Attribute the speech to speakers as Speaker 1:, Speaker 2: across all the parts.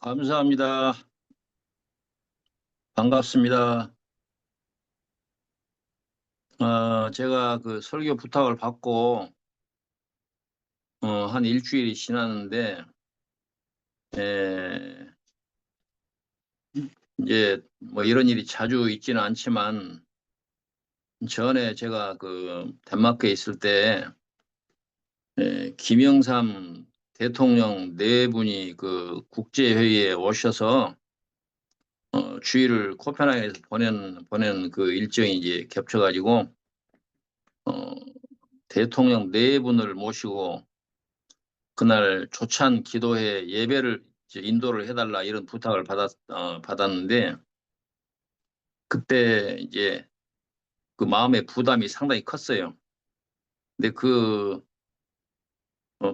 Speaker 1: 감사합니다. 반갑습니다. 제가 그 설교 부탁을 받고 한 일주일이 지났는데 에, 이제 뭐 이런 일이 자주 있지는 않지만 전에 제가 그 덴마크에 있을 때 김영삼 대통령 네 분이 그 국제회의에 오셔서 주의를 코펜하겐에서 보낸 그 일정이 이제 겹쳐가지고 어, 대통령 네 분을 모시고 그날 조찬 기도회 예배를 이제 인도를 해달라 이런 부탁을 받았는데 그때 이제 그 마음의 부담이 상당히 컸어요. 근데 그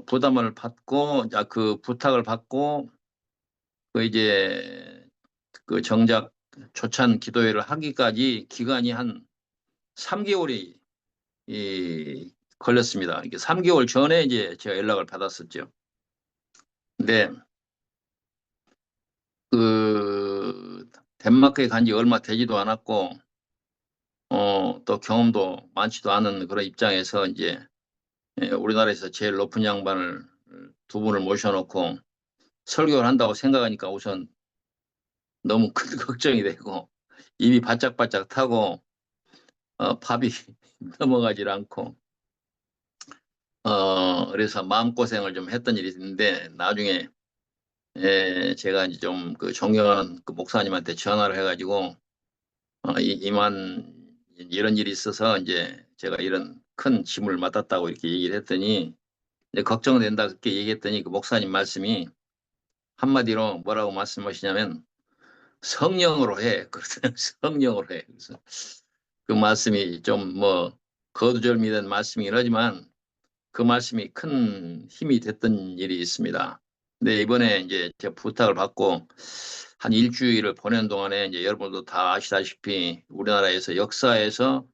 Speaker 1: 부담을 받고 그 부탁을 받고 그 이제 그 정작 조찬 기도회를 하기까지 기간이 한 3개월이 걸렸습니다. 이게 3개월 전에 이제 제가 연락을 받았었죠. 근데 그 덴마크에 간지 얼마 되지도 않았고 또 경험도 많지도 않은 그런 입장에서 이제 우리나라에서 제일 높은 양반을 두 분을 모셔놓고 설교를 한다고 생각하니까 우선 너무 큰 걱정이 되고 입이 바짝바짝 타고 밥이 넘어가질 않고 그래서 마음고생을 좀 했던 일이 있는데 나중에 제가 이제 좀 그 존경하는 그 목사님한테 전화를 해가지고 이만 이런 일이 있어서 이제 제가 이런 큰 짐을 맡았다고 이렇게 얘기를 했더니 이제 걱정된다 그렇게 얘기했더니 그 목사님 말씀이 한마디로 뭐라고 말씀하시냐면 성령으로 해. 그러더라고요. 성령으로 해. 그래서 그 말씀이 좀 뭐 거두절미된 말씀이긴 하지만 그 말씀이 큰 힘이 됐던 일이 있습니다. 근데 이번에 이제 제가 부탁을 받고 한 일주일을 보낸 동안에 이제 여러분도 다 아시다시피 우리나라에서 역사에서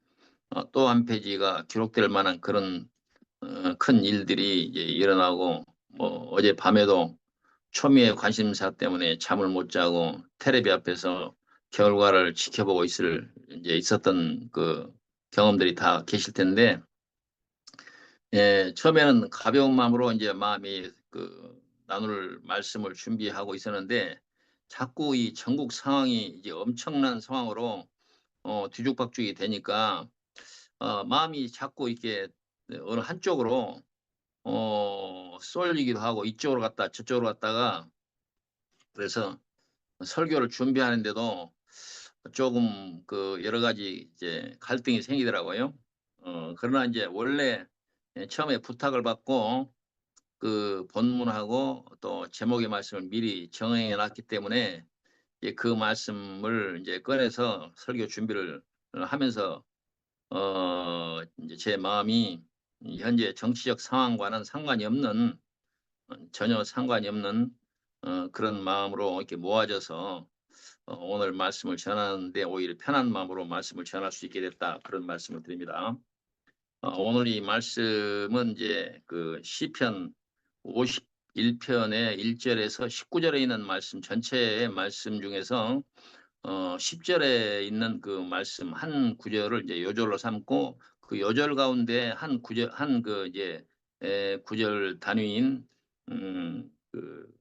Speaker 1: 또 한 페이지가 기록될 만한 그런 큰 일들이 이제 일어나고 뭐 어제 밤에도 초미의 관심사 때문에 잠을 못 자고 테레비 앞에서 결과를 지켜보고 이제 있었던 그 경험들이 다 계실 텐데 처음에는 가벼운 마음으로 이제 마음이 그 나눌 말씀을 준비하고 있었는데 자꾸 이 전국 상황이 이제 엄청난 상황으로 뒤죽박죽이 되니까 마음이 자꾸 이렇게 어느 한쪽으로 쏠리기도 하고 이쪽으로 갔다 저쪽으로 갔다가 그래서 설교를 준비하는데도 조금 그 여러 가지 이제 갈등이 생기더라고요. 그러나 이제 원래 처음에 부탁을 받고 그 본문하고 또 제목의 말씀을 미리 정해 놨기 때문에 이제 그 말씀을 이제 꺼내서 설교 준비를 하면서 이제 제 마음이 현재 정치적 상황과는 상관이 없는 전혀 상관이 없는 그런 마음으로 이렇게 모아져서 오늘 말씀을 전하는데 오히려 편한 마음으로 말씀을 전할 수 있게 됐다 그런 말씀을 드립니다. 오늘 이 말씀은 이제 그 시편 51편의 1절에서 19절에 있는 말씀 전체의 말씀 중에서 10절에 있는 그 말씀 한 구절을 이제 요절로 삼고 그 요절 가운데 한 구절 한 그 이제 구절 단위인 그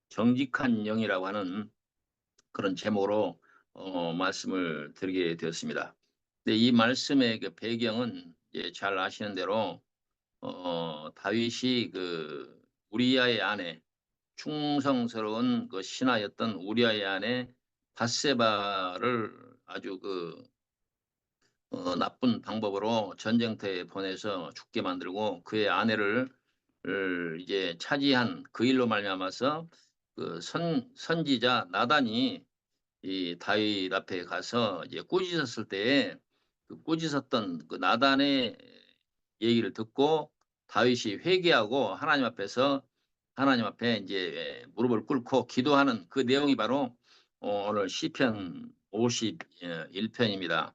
Speaker 1: 정직한 영이라고 하는 그런 제목으로 말씀을 드리게 되었습니다. 근데 이 말씀의 그 배경은 이제 잘 아시는 대로 다윗이 그 우리아의 아내 충성스러운 그 신하였던 우리아의 아내 바세바를 아주 그 나쁜 방법으로 전쟁터에 보내서 죽게 만들고 그의 아내를 이제 차지한 그 일로 말미암아서 그 선지자 나단이 이 다윗 앞에 가서 이제 꾸짖었을 때에 그 꾸짖었던 그 나단의 얘기를 듣고 다윗이 회개하고 하나님 앞에 이제 무릎을 꿇고 기도하는 그 내용이 바로 오늘 시편 51편입니다.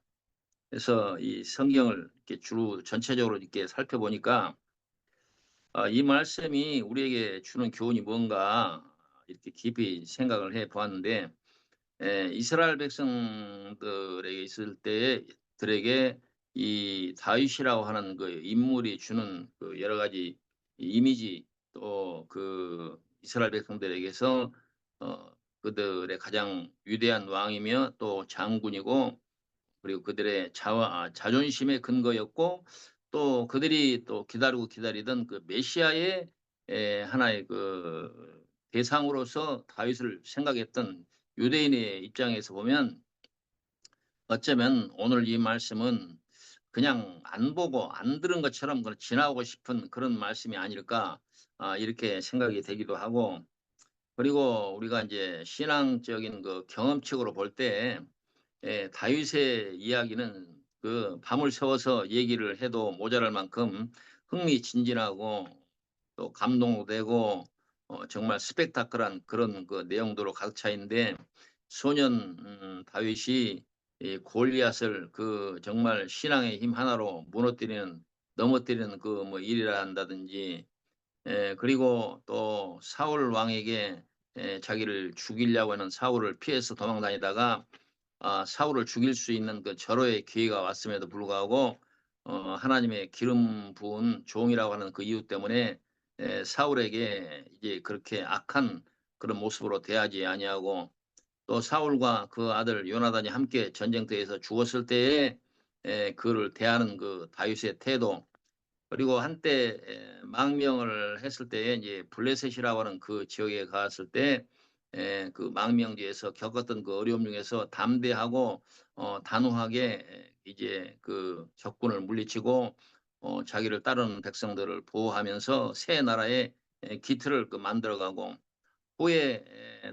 Speaker 1: 그래서 이 성경을 이렇게 주로 전체적으로 이렇게 살펴보니까 이 말씀이 우리에게 주는 교훈이 뭔가 이렇게 깊이 생각을 해 보았는데 이스라엘 백성들에게 있을 때에 들에게 이 다윗이라고 하는 그 인물이 주는 그 여러 가지 이미지 또 그 이스라엘 백성들에게서 그들의 가장 위대한 왕이며 또 장군이고 그리고 그들의 자존심의 근거였고 또 그들이 또 기다리고 기다리던 그 메시아의 하나의 그 대상으로서 다윗을 생각했던 유대인의 입장에서 보면 어쩌면 오늘 이 말씀은 그냥 안 보고 안 들은 것처럼 그냥 지나고 싶은 그런 말씀이 아닐까 이렇게 생각이 되기도 하고 그리고 우리가 이제 신앙적인 그 경험칙으로 볼때 다윗의 이야기는 그 밤을 새워서 얘기를 해도 모자랄 만큼 흥미진진하고 또 감동도 되고 정말 스펙타클한 그런 그 내용들로 가득 차 있는데 소년 다윗이 이 골리앗을 그 정말 신앙의 힘 하나로 무너뜨리는 넘어뜨리는 그 뭐 일이라 한다든지 그리고 또 사울 왕에게 자기를 죽이려고 하는 사울을 피해서 도망 다니다가 사울을 죽일 수 있는 그 절호의 기회가 왔음에도 불구하고 하나님의 기름 부은 종이라고 하는 그 이유 때문에 사울에게 이제 그렇게 악한 그런 모습으로 대하지 아니하고 또 사울과 그 아들 요나단이 함께 전쟁터에서 죽었을 때에 그를 대하는 그 다윗의 태도 그리고 한때 망명을 했을 때에 이제 블레셋이라고 하는 그 지역에 갔을 때 그 망명지에서 겪었던 그 어려움 중에서 담대하고 단호하게 이제 그 적군을 물리치고 자기를 따르는 백성들을 보호하면서 새 나라의 기틀을 그 만들어 가고 후에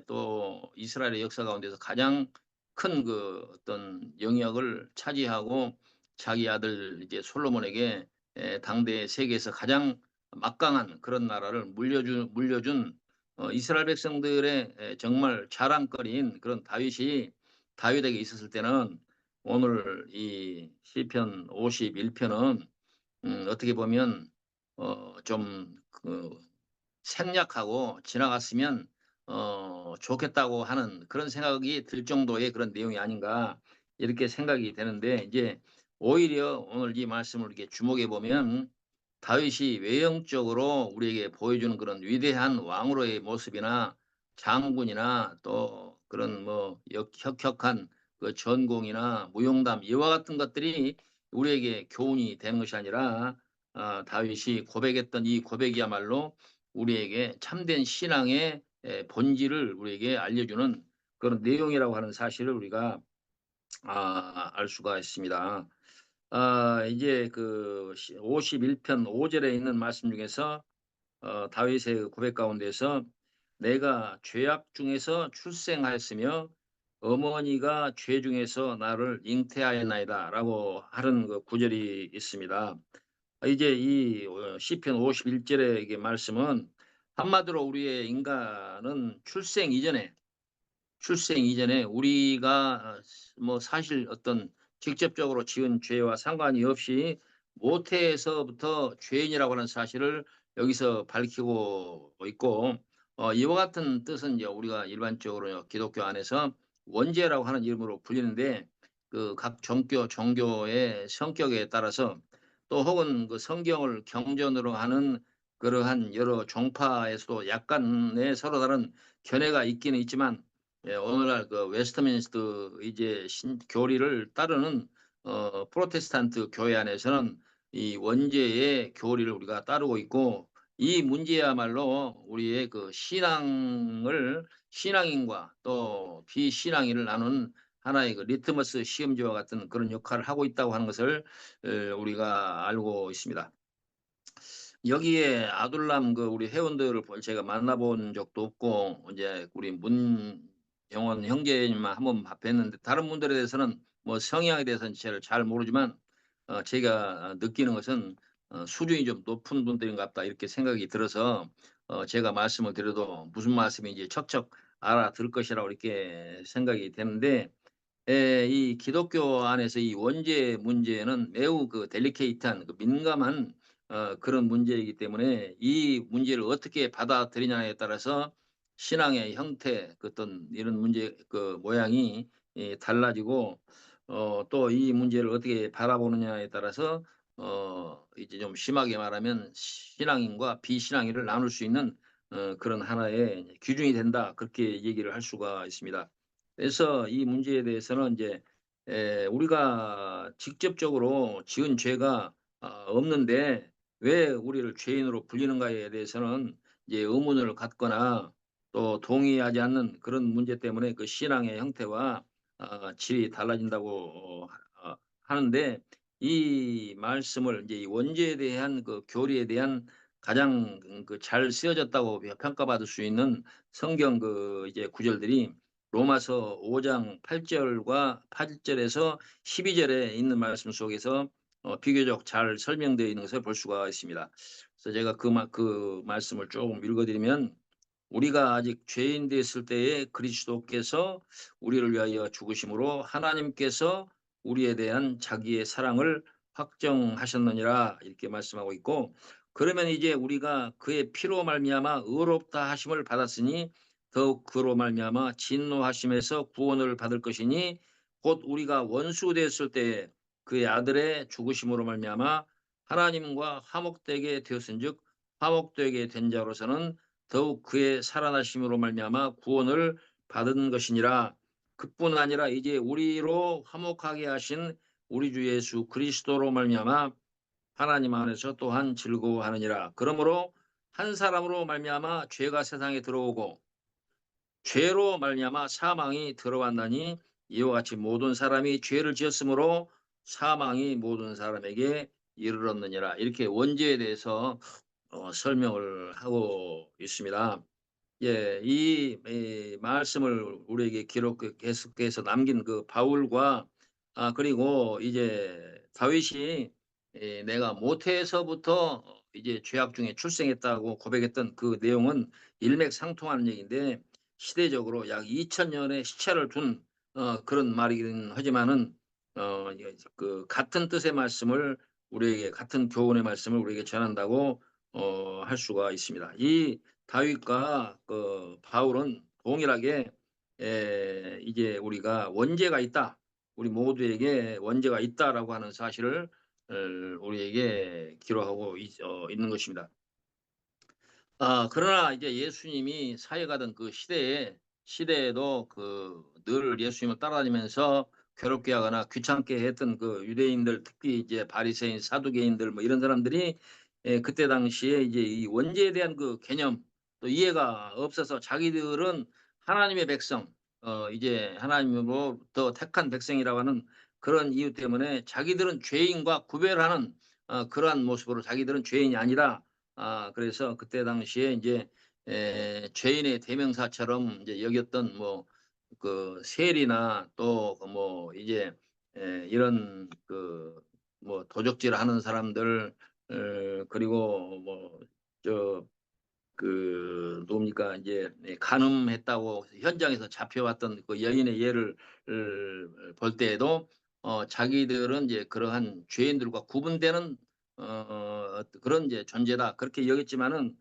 Speaker 1: 또 이스라엘의 역사 가운데서 가장 큰 그 어떤 영역을 차지하고 자기 아들 이제 솔로몬에게 당대 세계에서 가장 막강한 그런 나라를 물려준 이스라엘 백성들의 정말 자랑거리인 그런 다윗이 다윗에게 있었을 때는 오늘 이 시편 51 편은 어떻게 보면 좀그 생략하고 지나갔으면 좋겠다고 하는 그런 생각이 들 정도의 그런 내용이 아닌가 이렇게 생각이 되는데 이제 오히려 오늘 이 말씀을 이렇게 주목해 보면 다윗이 외형적으로 우리에게 보여주는 그런 위대한 왕으로의 모습이나 장군이나 또 그런 뭐 혁혁한 그 전공이나 무용담 이와 같은 것들이 우리에게 교훈이 되는 것이 아니라 다윗이 고백했던 이 고백이야말로 우리에게 참된 신앙의 본질을 우리에게 알려주는 그런 내용이라고 하는 사실을 우리가 알 수가 있습니다. 이제 그 51편 5 절에 있는 말씀 중에서 다윗의 그 고백 가운데서 "내가 죄악 중에서 출생하였으며 어머니가 죄 중에서 나를 잉태하였나이다."라고 하는 그 구절이 있습니다. 이제 이 시편 51 절의 이게 말씀은 한마디로 우리의 인간은 출생 이전에 우리가 뭐 사실 어떤 직접적으로 지은 죄와 상관이 없이 모태에서부터 죄인이라고 하는 사실을 여기서 밝히고 있고 이와 같은 뜻은 이제 우리가 일반적으로 기독교 안에서 원죄라고 하는 이름으로 불리는데 그 각 종교의 성격에 따라서 또 혹은 그 성경을 경전으로 하는 그러한 여러 종파에서도 약간의 서로 다른 견해가 있기는 있지만 오늘날 그 웨스트민스터 이제 교리를 따르는 프로테스탄트 교회 안에서는 이 원죄의 교리를 우리가 따르고 있고 이 문제야말로 우리의 그 신앙인과 또 비신앙인을 나누는 하나의 그 리트머스 시험지와 같은 그런 역할을 하고 있다고 하는 것을 우리가 알고 있습니다. 여기에 아둘람 그 우리 회원들을 제가 만나본 적도 없고 이제 우리 문영원 형제님만 한번 뵀는데 다른 분들에 대해서는 뭐 성향에 대해서는 잘 모르지만 제가 느끼는 것은 '수준이 좀 높은 분들인갑다.' 이렇게 생각이 들어서 제가 말씀을 드려도 무슨 말씀인지 척척 알아들을 것이라고 이렇게 생각이 되는데 이 기독교 안에서 이 원죄 문제는 매우 그 델리케이트한 그 민감한 그런 문제이기 때문에 이 문제를 어떻게 받아들이냐에 따라서 신앙의 형태 그 어떤 이런 문제 그 모양이 달라지고 또 이 문제를 어떻게 바라보느냐에 따라서 이제 좀 심하게 말하면 신앙인과 비신앙인을 나눌 수 있는 그런 하나의 기준이 된다. 그렇게 얘기를 할 수가 있습니다. 그래서 이 문제에 대해서는 이제 우리가 직접적으로 지은 죄가 없는데 왜 우리를 죄인으로 불리는가에 대해서는 이제 의문을 갖거나 또 동의하지 않는 그런 문제 때문에 그 신앙의 형태와 질이 달라진다고 하는데, 이 말씀을 이제 이 원죄에 대한 그 교리에 대한 가장 그 잘 쓰여졌다고 평가받을 수 있는 성경 그 이제 구절들이 로마서 5장 8 절과 8 절에서 12 절에 있는 말씀 속에서 비교적 잘 설명되어 있는 것을 볼 수가 있습니다. 그래서 제가 그 말씀을 조금 읽어 드리면, 우리가 아직 죄인 됐을 때에 그리스도께서 우리를 위하여 죽으심으로 하나님께서 우리에 대한 자기의 사랑을 확정하셨느니라, 이렇게 말씀하고 있고, 그러면 이제 우리가 그의 피로 말미암아 의롭다 하심을 받았으니 더욱 그로 말미암아 진노하심에서 구원을 받을 것이니, 곧 우리가 원수 되었을 때에 그의 아들의 죽으심으로 말미암아 하나님과 화목되게 되었은즉, 화목되게 된 자로서는 더욱 그의 살아나심으로 말미암아 구원을 받은 것이니라. 그뿐 아니라 이제 우리로 화목하게 하신 우리 주 예수 그리스도로 말미암아 하나님 안에서 또한 즐거워하느니라. 그러므로 한 사람으로 말미암아 죄가 세상에 들어오고 죄로 말미암아 사망이 들어왔나니, 이와 같이 모든 사람이 죄를 지었으므로 사망이 모든 사람에게 이르렀느니라. 이렇게 원죄에 대해서 설명을 하고 있습니다. 예. 이 말씀을 우리에게 기록 계속해서 남긴 그 바울과 그리고 이제 다윗이 내가 모태에서부터 이제 죄악 중에 출생했다고 고백했던 그 내용은 일맥상통하는 얘기인데, 시대적으로 약 2000 년의 시차를 둔 그런 말이긴 하지만은 이게 그 같은 뜻의 말씀을 우리에게, 같은 교훈의 말씀을 우리에게 전한다고 할 수가 있습니다. 이 다윗과 그 바울은 동일하게 이제 우리가 원죄가 있다, 우리 모두에게 원죄가 있다라고 하는 사실을 우리에게 기록하고 있는 것입니다. 그러나 이제 예수님이 사역하던 그 시대에도 그 늘 예수님을 따라다니면서 괴롭게 하거나 귀찮게 했던 그 유대인들, 특히 이제 바리새인, 사두개인들 뭐 이런 사람들이 그때 당시에 이제 이 원죄에 대한 그 개념 또 이해가 없어서, 자기들은 하나님의 백성, 이제 하나님으로부터 택한 백성이라고 하는 그런 이유 때문에 자기들은 죄인과 구별하는 그러한 모습으로 자기들은 죄인이 아니다. 그래서 그때 당시에 이제 죄인의 대명사처럼 이제 여겼던 뭐 그 세리나 또 그 뭐 이제 이런 그 뭐 도적질하는 사람들, 그리고 뭐 저 그 뭡니까 이제 간음했다고 현장에서 잡혀왔던 그 여인의 예를 볼 때에도 자기들은 이제 그러한 죄인들과 구분되는 그런 이제 존재다, 그렇게 여겼지만은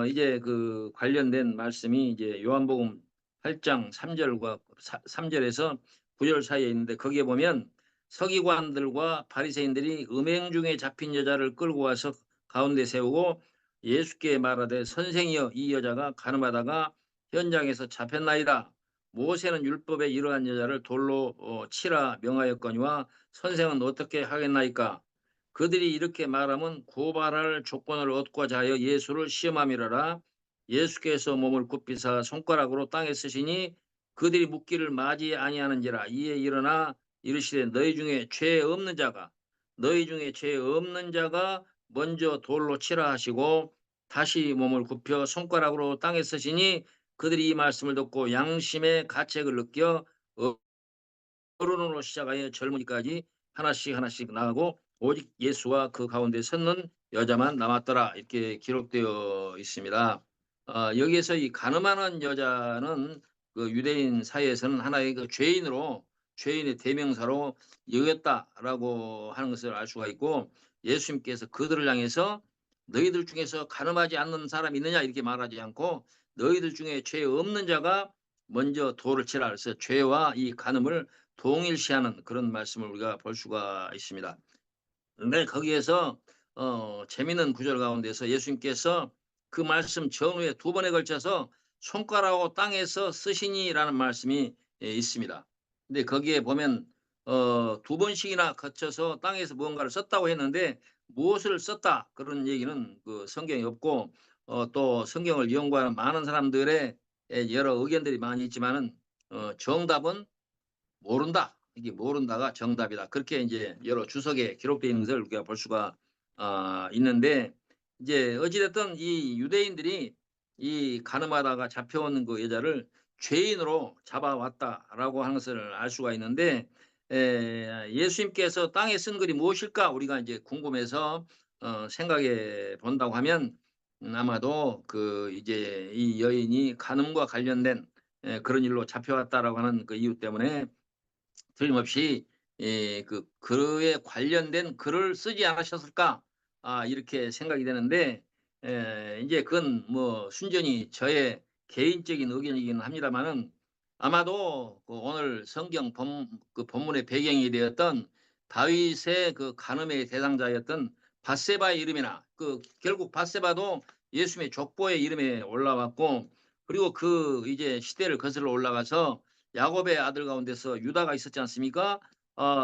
Speaker 1: 이제 그 관련된 말씀이 이제 요한복음 8장 3 절과 3 절에서 9절 사이에 있는데, 거기에 보면 서기관들과 바리새인들이 음행 중에 잡힌 여자를 끌고 와서 가운데 세우고 예수께 말하되, 선생이여, 이 여자가 가늠하다가 현장에서 잡혔나이다. 모세는 율법에 이러한 여자를 돌로 치라 명하였거니와 선생은 어떻게 하겠나이까. 그들이 이렇게 말하면 고발할 조건을 얻고자 하여 예수를 시험함이라라. 예수께서 몸을 굽히사 손가락으로 땅에 쓰시니 그들이 묻기를 맞이 아니하는지라. 이에 일어나 이르시되, 너희 중에 죄 없는 자가 먼저 돌로 치라 하시고, 다시 몸을 굽혀 손가락으로 땅에 쓰시니 그들이 이 말씀을 듣고 양심의 가책을 느껴 어른으로 시작하여 젊은이까지 하나씩 하나씩 나가고 오직 예수와 그 가운데 섰는 여자만 남았더라, 이렇게 기록되어 있습니다. 여기에서 이 가늠하는 여자는 그 유대인 사이에서는 하나의 그 죄인의 대명사로 여겼다라고 하는 것을 알 수가 있고, 예수님께서 그들을 향해서 너희들 중에서 가늠하지 않는 사람이 있느냐 이렇게 말하지 않고 너희들 중에 죄 없는 자가 먼저 돌을 치라. 그래서 죄와 이 간음을 동일시하는 그런 말씀을 우리가 볼 수가 있습니다. 근데 거기에서 재미있는 구절 가운데서 예수님께서 그 말씀 전후에 두 번에 걸쳐서 "손가락으로 땅에서 쓰시니"라는 말씀이 있습니다. 근데 거기에 보면 두 번씩이나 거쳐서 땅에서 무언가를 썼다고 했는데 무엇을 썼다 그런 얘기는 그 성경에 없고 또 성경을 연구하는 많은 사람들의 여러 의견들이 많이 있지만은 정답은 모른다. 이게 모른다가 정답이다. 그렇게 인제 여러 주석에 기록되어 있는 것을 우리가 볼 수가 있는데 이제 어찌 됐든 이 유대인들이 이 가늠하다가 잡혀온 그 여자를 죄인으로 잡아왔다라고 하는 것을 알 수가 있는데 예수님께서 땅에 쓴 글이 무엇일까 우리가 인제 궁금해서 생각해 본다고 하면 아마도 그 이제 이 여인이 간음과 관련된 그런 일로 잡혀왔다라고 하는 그 이유 때문에 틀림없이 그 그에 관련된 글을 쓰지 않으셨을까 이렇게 생각이 되는데 인제 그건 뭐 순전히 저의 개인적인 의견이기는 합니다마는 아마도 그 오늘 성경 본문의 배경이 되었던 다윗의 그 간음의 대상자였던 밧세바의 이름이나 그 결국 밧세바도 예수님의 족보의 이름에 올라왔고 그리고 그 이제 시대를 거슬러 올라가서 야곱의 아들 가운데서 유다가 있었지 않습니까?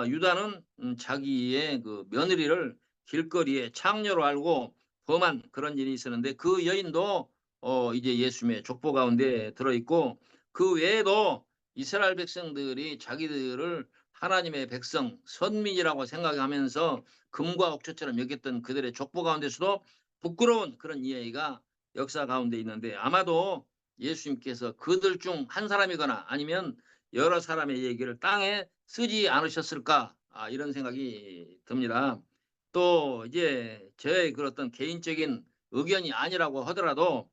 Speaker 1: 유다는 자기의 그 며느리를 길거리에 창녀로 알고 범한 그런 일이 있었는데 그 여인도 이제 예수님의 족보 가운데 들어 있고 그 외에도 이스라엘 백성들이 자기들을 하나님의 백성, 선민이라고 생각하면서 금과 옥조처럼 여겼던 그들의 족보 가운데서도 부끄러운 그런 이야기가 역사 가운데 있는데 아마도 예수님께서 그들 중 한 사람이거나 아니면 여러 사람의 얘기를 땅에 쓰지 않으셨을까 이런 생각이 듭니다. 또 이제 저의 그 어떤 개인적인 의견이 아니라고 하더라도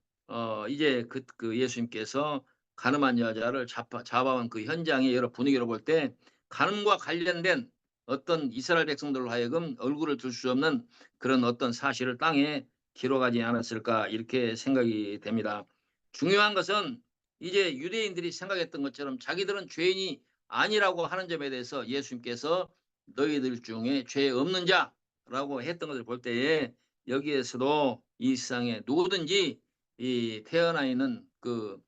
Speaker 1: 이제 그 예수님께서 가늠한 여자를 잡아온 그 현장의 여러 분위기를 볼 때 가늠과 관련된 어떤 이스라엘 백성들로 하여금 얼굴을 들 수 없는 그런 어떤 사실을 땅에 기록하지 않았을까 이렇게 생각이 됩니다. 중요한 것은 이제 유대인들이 생각했던 것처럼 자기들은 죄인이 아니라고 하는 점에 대해서 예수님께서 "너희들 중에 죄 없는 자"라고 했던 것을 볼 때에 여기에서도 이 세상에 누구든지 이 태어나 있는 그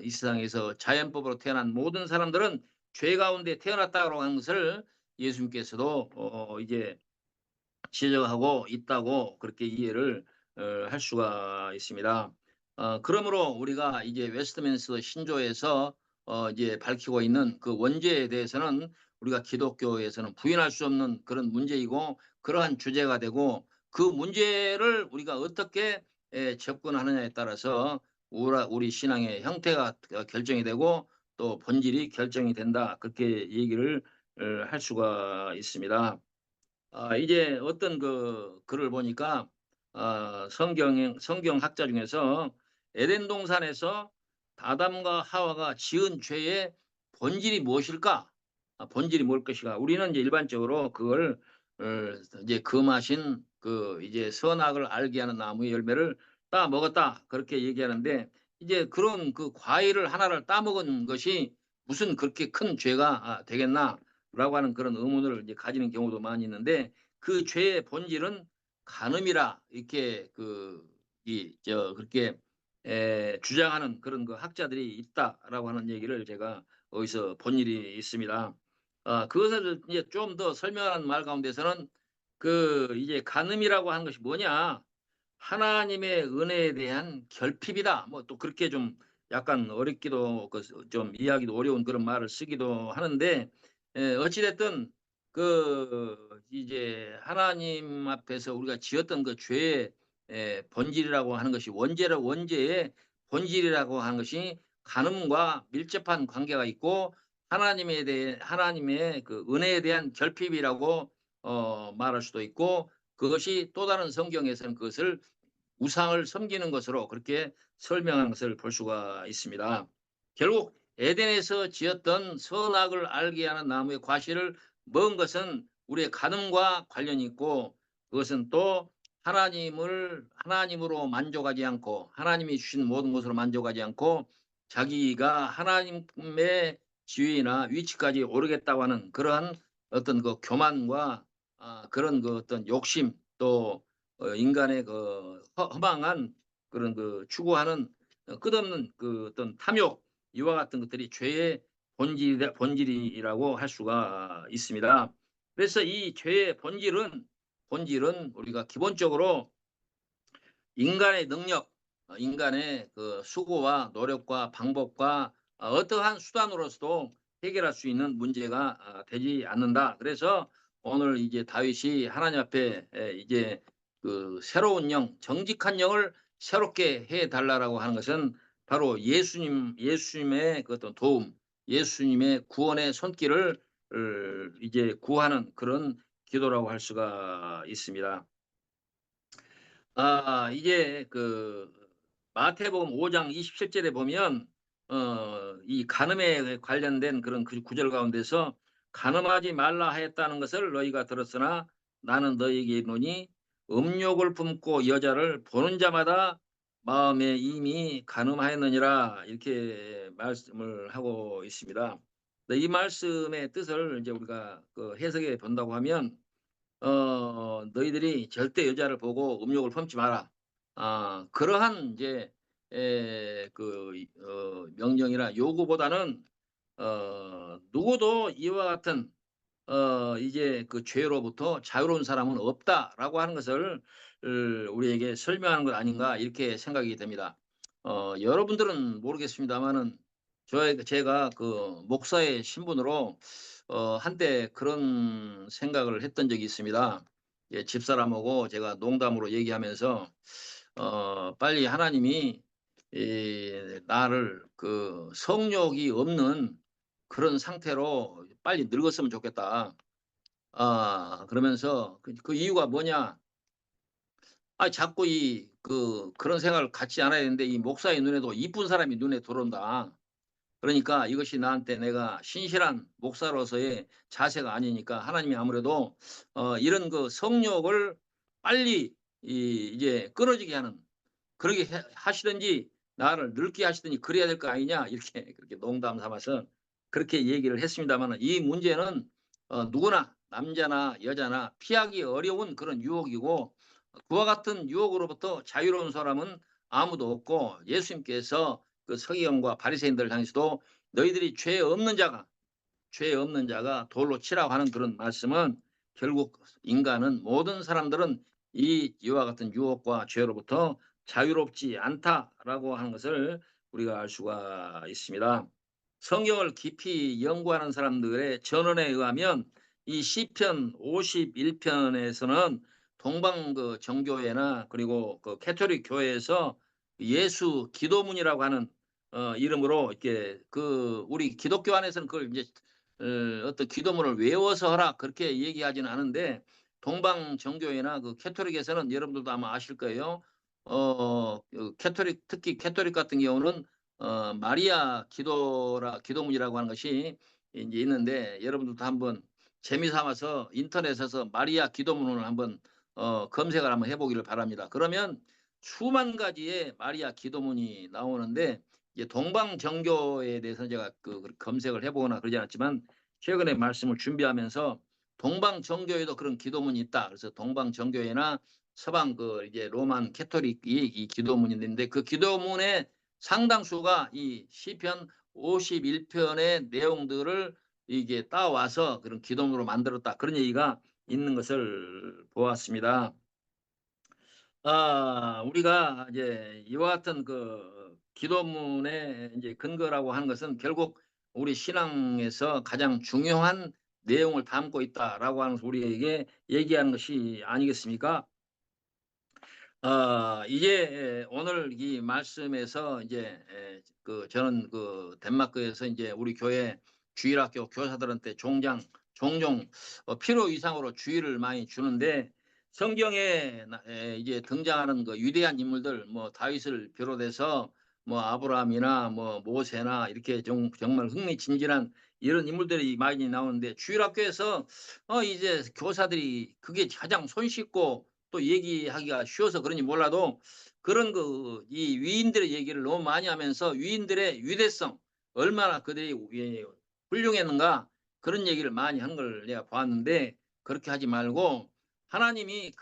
Speaker 1: 이 세상에서 자연법으로 태어난 모든 사람들은 죄 가운데 태어났다고 하는 것을 예수님께서도 이제 지적하고 있다고 그렇게 이해를 할 수가 있습니다. 그러므로 우리가 이제 웨스트민스터 신조에서 이제 밝히고 있는 그 원죄에 대해서는 우리가 기독교에서는 부인할 수 없는 그런 문제이고 그러한 주제가 되고 그 문제를 우리가 어떻게 접근하느냐에 따라서 우리 신앙의 형태가 결정이 되고 또 본질이 결정이 된다. 그렇게 얘기를 할 수가 있습니다. 이제 어떤 그 글을 보니까 성경학자 중에서 에덴 동산에서 아담과 하와가 지은 죄의 본질이 무엇일까? 본질이 뭘 것인가? 우리는 이제 일반적으로 그걸 어 이제 "금하신 그 이제 선악을 알게 하는 나무의 열매를 따 먹었다." 그렇게 얘기하는데 이제 그런 그 과일을 하나를 따 먹은 것이 '무슨 그렇게 큰 죄가 되겠나?'라고 하는 그런 의문을 이제 가지는 경우도 많이 있는데 그 죄의 본질은 간음이라 이렇게 그렇게 주장하는 그런 그 학자들이 있다라고 하는 얘기를 제가 어디서 본 일이 있습니다. 그것을 이제 좀 더 설명하는 말 가운데서는 그 이제 간음이라고 하는 것이 뭐냐? 하나님의 은혜에 대한 결핍이다. 뭐 또 그렇게 좀 약간 어렵기도 좀 이해하기도 어려운 그런 말을 쓰기도 하는데 어찌 됐든 그 이제 하나님 앞에서 우리가 지었던 그 죄의 본질이라고 하는 것이 원죄의 본질이라고 하는 것이 간음과 밀접한 관계가 있고 하나님에 대해 하나님의 그 은혜에 대한 결핍이라고 말할 수도 있고 그것이 또 다른 성경에서는 그것을 우상을 섬기는 것으로 그렇게 설명한 것을 볼 수가 있습니다. 결국 에덴에서 지었던 선악을 알게 하는 나무의 과실을 먹은 것은 우리의 간음과 관련이 있고 그것은 또 하나님으로 만족하지 않고 하나님이 주신 모든 것으로 만족하지 않고 자기가 하나님의 지위나 위치까지 오르겠다고 하는 그러한 어떤 그 교만과 그런 그 어떤 욕심 또 인간의 그 허망한 그런 그 추구하는 끝없는 그 어떤 탐욕 이와 같은 것들이 죄의 본질이라고 할 수가 있습니다. 그래서 이 죄의 본질은 우리가 기본적으로 인간의 능력, 인간의 그 수고와 노력과 방법과 어떠한 수단으로서도 해결할 수 있는 문제가 되지 않는다. 그래서 오늘 이제 다윗이 하나님 앞에 이제 그 새로운 영, 정직한 영을 새롭게 해 달라라고 하는 것은 바로 예수님의 그 어떤 도움, 예수님의 구원의 손길을 이제 구하는 그런 기도라고 할 수가 있습니다. 이제 그 마태복음 5장 27 절에 보면 이 간음에 관련된 그런 그 구절 가운데서 "간음하지 말라 하였다는 것을 너희가 들었으나 나는 너희에게 이르노니 음욕을 품고 여자를 보는 자마다 마음에 이미 간음하였느니라." 이렇게 말씀을 하고 있습니다. 근데 이 말씀의 뜻을 이제 우리가 그 해석해 본다고 하면 "너희들이 절대 여자를 보고 음욕을 품지 마라." 그러한 이제 명령이나 요구보다는 누구도 이와 같은 이제 그 "죄로부터 자유로운 사람은 없다."라고 하는 것을 우리에게 설명하는 것 아닌가 이렇게 생각이 됩니다. 여러분들은 모르겠습니다마는 제가 그 목사의 신분으로 한때 그런 생각을 했던 적이 있습니다. 예, 집사람하고 제가 농담으로 얘기하면서 "빨리 하나님이 나를 그 성욕이 없는 그런 상태로 빨리 늙었으면 좋겠다." 그러면서 그 이유가 뭐냐? 자꾸 그런 생각을 갖지 않아야 되는데 이 목사의 눈에도 이쁜 사람이 눈에 들어온다. 그러니까 이것이 나한테 내가 신실한 목사로서의 자세가 아니니까 하나님이 아무래도 이런 그 성욕을 빨리 이제 끊어지게 하는 그러게 해 하시든지 나를 늙게 하시든지 그래야 될 거 아니냐 이렇게 그렇게 농담 삼아서 그렇게 얘기를 했습니다마는 이 문제는 누구나 남자나 여자나 피하기 어려운 그런 유혹이고 그와 같은 유혹으로부터 자유로운 사람은 아무도 없고 예수님께서 그 서기관과 바리새인들을 향해서도 "너희들이 죄 없는 자가 돌로 치라고 하는 그런 말씀은 결국 인간은 모든 사람들은 이와 같은 유혹과 죄로부터 자유롭지 않다라고 하는 것을 우리가 알 수가 있습니다. 성경을 깊이 연구하는 사람들의 전언에 의하면 이 시편 51 편에서는 동방 그 정교회나 그리고 그 캐토릭 교회에서 예수 기도문이라고 하는 이름으로 이렇게 그 우리 기독교 안에서는 그걸 이제 어떤 기도문을 외워서 하라 그렇게 얘기하지는 않은데 동방 정교회나 그 캐토릭에서는 여러분들도 아마 아실 거예요. 캐토릭 특히 캐토릭 같은 경우는 마리아 기도문이라고 하는 것이 인제 있는데 여러분들도 한번 재미 삼아서 인터넷에서 마리아 기도문을 한번 검색을 한번 해 보기를 바랍니다. 그러면 수만 가지의 마리아 기도문이 나오는데 이제 동방 정교에 대해서 제가 검색을 해 보거나 그러지 않았지만 최근에 말씀을 준비하면서 동방 정교에도 그런 기도문이 있다. 그래서 동방 정교회나 서방 이제 로만 캐토릭이 이 기도문이 있는데 그 기도문의 상당수가 이 시편 51 편의 내용들을 이게 따와서 그런 기도문으로 만들었다. 그런 얘기가 있는 것을 보았습니다. 우리가 이제 이와 같은 그 기도문의 이제 근거라고 하는 것은 결국 우리 신앙에서 가장 중요한 내용을 담고 있다라고 하는 것을 우리에게 얘기하는 것이 아니겠습니까? 이제 오늘 이 말씀에서 이제 저는 그 덴마크에서 인제 우리 교회 주일학교 교사들한테 종종 필요 이상으로 주의를 많이 주는데 성경에 이제 등장하는 그 위대한 인물들 뭐 다윗을 비롯해서 뭐 아브라함이나 뭐 모세나 이렇게 정말 흥미진진한 이런 인물들이 많이 나오는데 주일학교에서 이제 교사들이 그게 가장 손쉽고 또 얘기하기가 쉬워서 그런지 몰라도 그런 이 위인들의 얘기를 너무 많이 하면서 위인들의 위대성, 얼마나 그들이 훌륭했는가 그런 얘기를 많이 한 걸 내가 보았는데, 그렇게 하지 말고 하나님이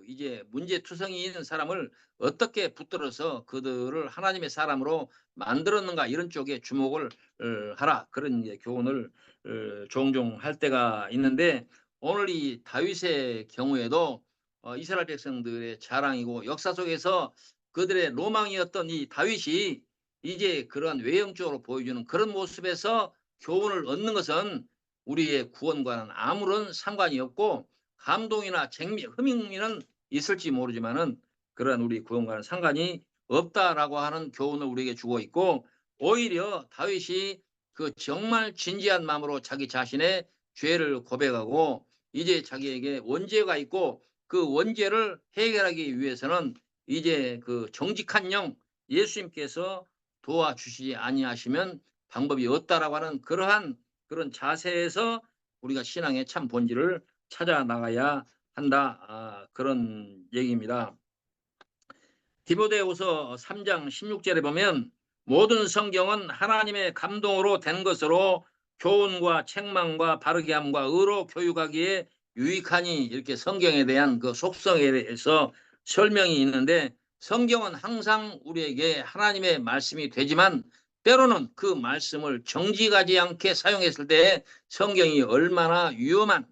Speaker 1: 이제 문제투성이 있는 사람을 어떻게 붙들어서 그들을 하나님의 사람으로 만들었는가, 이런 쪽에 주목을 하라, 그런 이제 교훈을 종종 할 때가 있는데, 오늘 이 다윗의 경우에도 이스라엘 백성들의 자랑이고 역사 속에서 그들의 로망이었던 이 다윗이 이제 그러한 외형적으로 보여주는 그런 모습에서 교훈을 얻는 것은 우리의 구원과는 아무런 상관이 없고, 감동이나 흥미는 있을지 모르지만은 그러한 우리 구원과는 상관이 없다라고 하는 교훈을 우리에게 주고 있고, 오히려 다윗이 그 정말 진지한 마음으로 자기 자신의 죄를 고백하고 이제 자기에게 원죄가 있고 그 원죄를 해결하기 위해서는 이제 그 정직한 영 예수님께서 도와주시지 아니하시면 방법이 없다라고 하는 그러한 그런 자세에서 우리가 신앙의 참 본질을 찾아 나가야 한다, 그런 얘기입니다. 디모데후서 3장 16절에 보면 모든 성경은 하나님의 감동으로 된 것으로 교훈과 책망과 바르게 함과 의로 교육하기에 유익하니, 이렇게 성경에 대한 그 속성에 대해서 설명이 있는데, 성경은 항상 우리에게 하나님의 말씀이 되지만 때로는 그 말씀을 정직하지 않게 사용했을 때 성경이 얼마나 위험한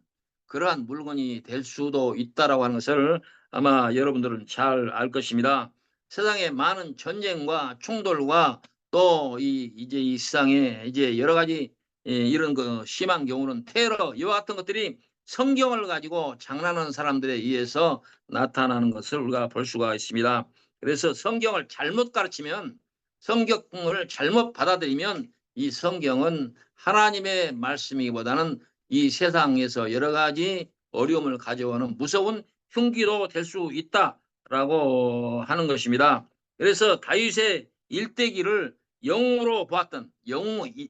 Speaker 1: 그러한 물건이 될 수도 있다라고 하는 것을 아마 여러분들은 잘 알 것입니다. 세상에 많은 전쟁과 충돌과 또 이제 이 세상에 이제 여러 가지 이런 심한 경우는 테러, 이와 같은 것들이 성경을 가지고 장난하는 사람들에 의해서 나타나는 것을 우리가 볼 수가 있습니다. 그래서 성경을 잘못 가르치면, 성경을 잘못 받아들이면 이 성경은 하나님의 말씀이기보다는 이 세상에서 여러 가지 어려움을 가져오는 무서운 흉기도 될 수 있다라고 하는 것입니다. 그래서 다윗의 일대기를 영웅으로 보았던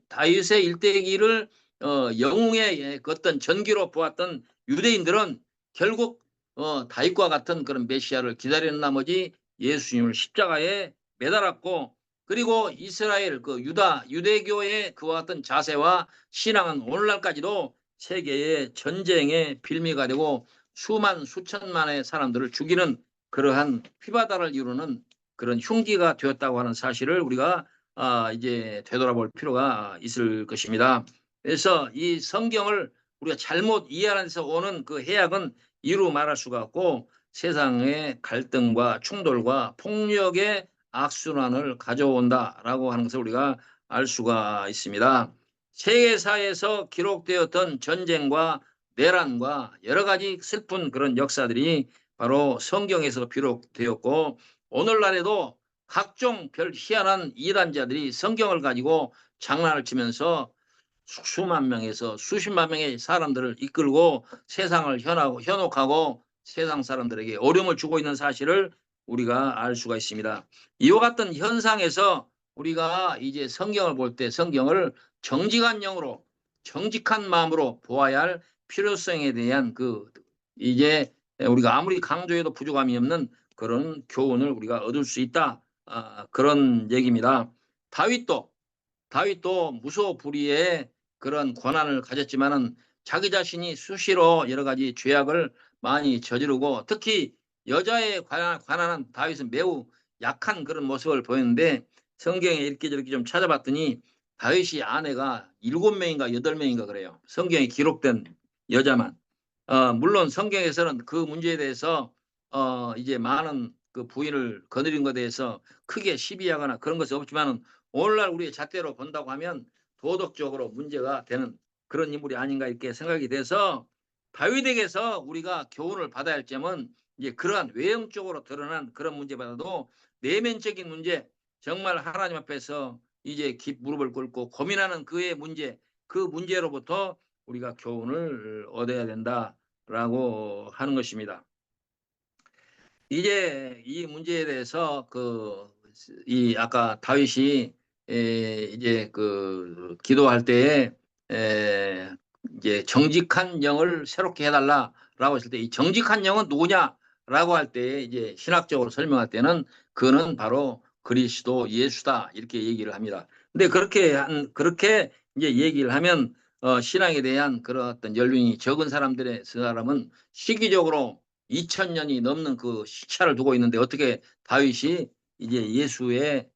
Speaker 1: 다윗의 일대기를 영웅의 어떤 전기로 보았던 유대인들은 결국 다윗과 같은 그런 메시아를 기다리는 나머지 예수님을 십자가에 매달았고, 그리고 이스라엘 유대교의 그와 같은 자세와 신앙은 오늘날까지도 세계의 전쟁의 빌미가 되고 수천만의 사람들을 죽이는 그러한 피바다를 이루는 그런 흉기가 되었다고 하는 사실을 우리가 이제 되돌아볼 필요가 있을 것입니다. 그래서 이 성경을 우리가 잘못 이해하는 데서 오는 그 해악은 이루 말할 수가 없고, 세상의 갈등과 충돌과 폭력의 악순환을 가져온다라고 하는 것을 우리가 알 수가 있습니다. 세계사에서 기록되었던 전쟁과 내란과 여러 가지 슬픈 그런 역사들이 바로 성경에서 비록되었고, 오늘날에도 각종 별 희한한 이단자들이 성경을 가지고 장난을 치면서 수만 명에서 수십만 명의 사람들을 이끌고 세상을 현혹하고 세상 사람들에게 어려움을 주고 있는 사실을 우리가 알 수가 있습니다. 이와 같은 현상에서 우리가 이제 성경을 볼 때 성경을 정직한 영으로, 정직한 마음으로 보아야 할 필요성에 대한 이제 우리가 아무리 강조해도 부족함이 없는 그런 교훈을 우리가 얻을 수 있다, 그런 얘기입니다. 다윗도 무소불위의 그런 권한을 가졌지만은 자기 자신이 수시로 여러 가지 죄악을 많이 저지르고, 특히 여자에 관한 다윗은 매우 약한 그런 모습을 보였는데, 성경에 이렇게 저렇게 좀 찾아봤더니 다윗이 아내가 7명인가 8명인가 그래요. 성경에 기록된 여자만. 물론 성경에서는 그 문제에 대해서 이제 많은 그 부인을 거느린 것에 대해서 크게 시비하거나 그런 것이 없지만은, 오늘날 우리의 잣대로 본다고 하면 도덕적으로 문제가 되는 그런 인물이 아닌가 이렇게 생각이 돼서, 다윗에게서 우리가 교훈을 받아야 할 점은 이제 그러한 외형적으로 드러난 그런 문제보다도 내면적인 문제, 정말 하나님 앞에서 이제 무릎을 꿇고 고민하는 그의 문제, 그 문제로부터 우리가 교훈을 얻어야 된다라고 하는 것입니다. 이제 이 문제에 대해서 이 아까 다윗이 이제 기도할 때에 이제 정직한 영을 새롭게 해달라라고 했을 때, 이 정직한 영은 누구냐? 예수다라고 할 때 이제 신학적으로 설명할 때는 그는 바로 그리스도 예수다 이렇게 얘기를 합니다. 근데 그렇게 이제 얘기를 하면 신앙에 대한 그런 어떤 연륜이 적은 사람은 시기적으로 2000년이 넘는 그 시차를 두고 있는데 어떻게 다윗이 이제 예수의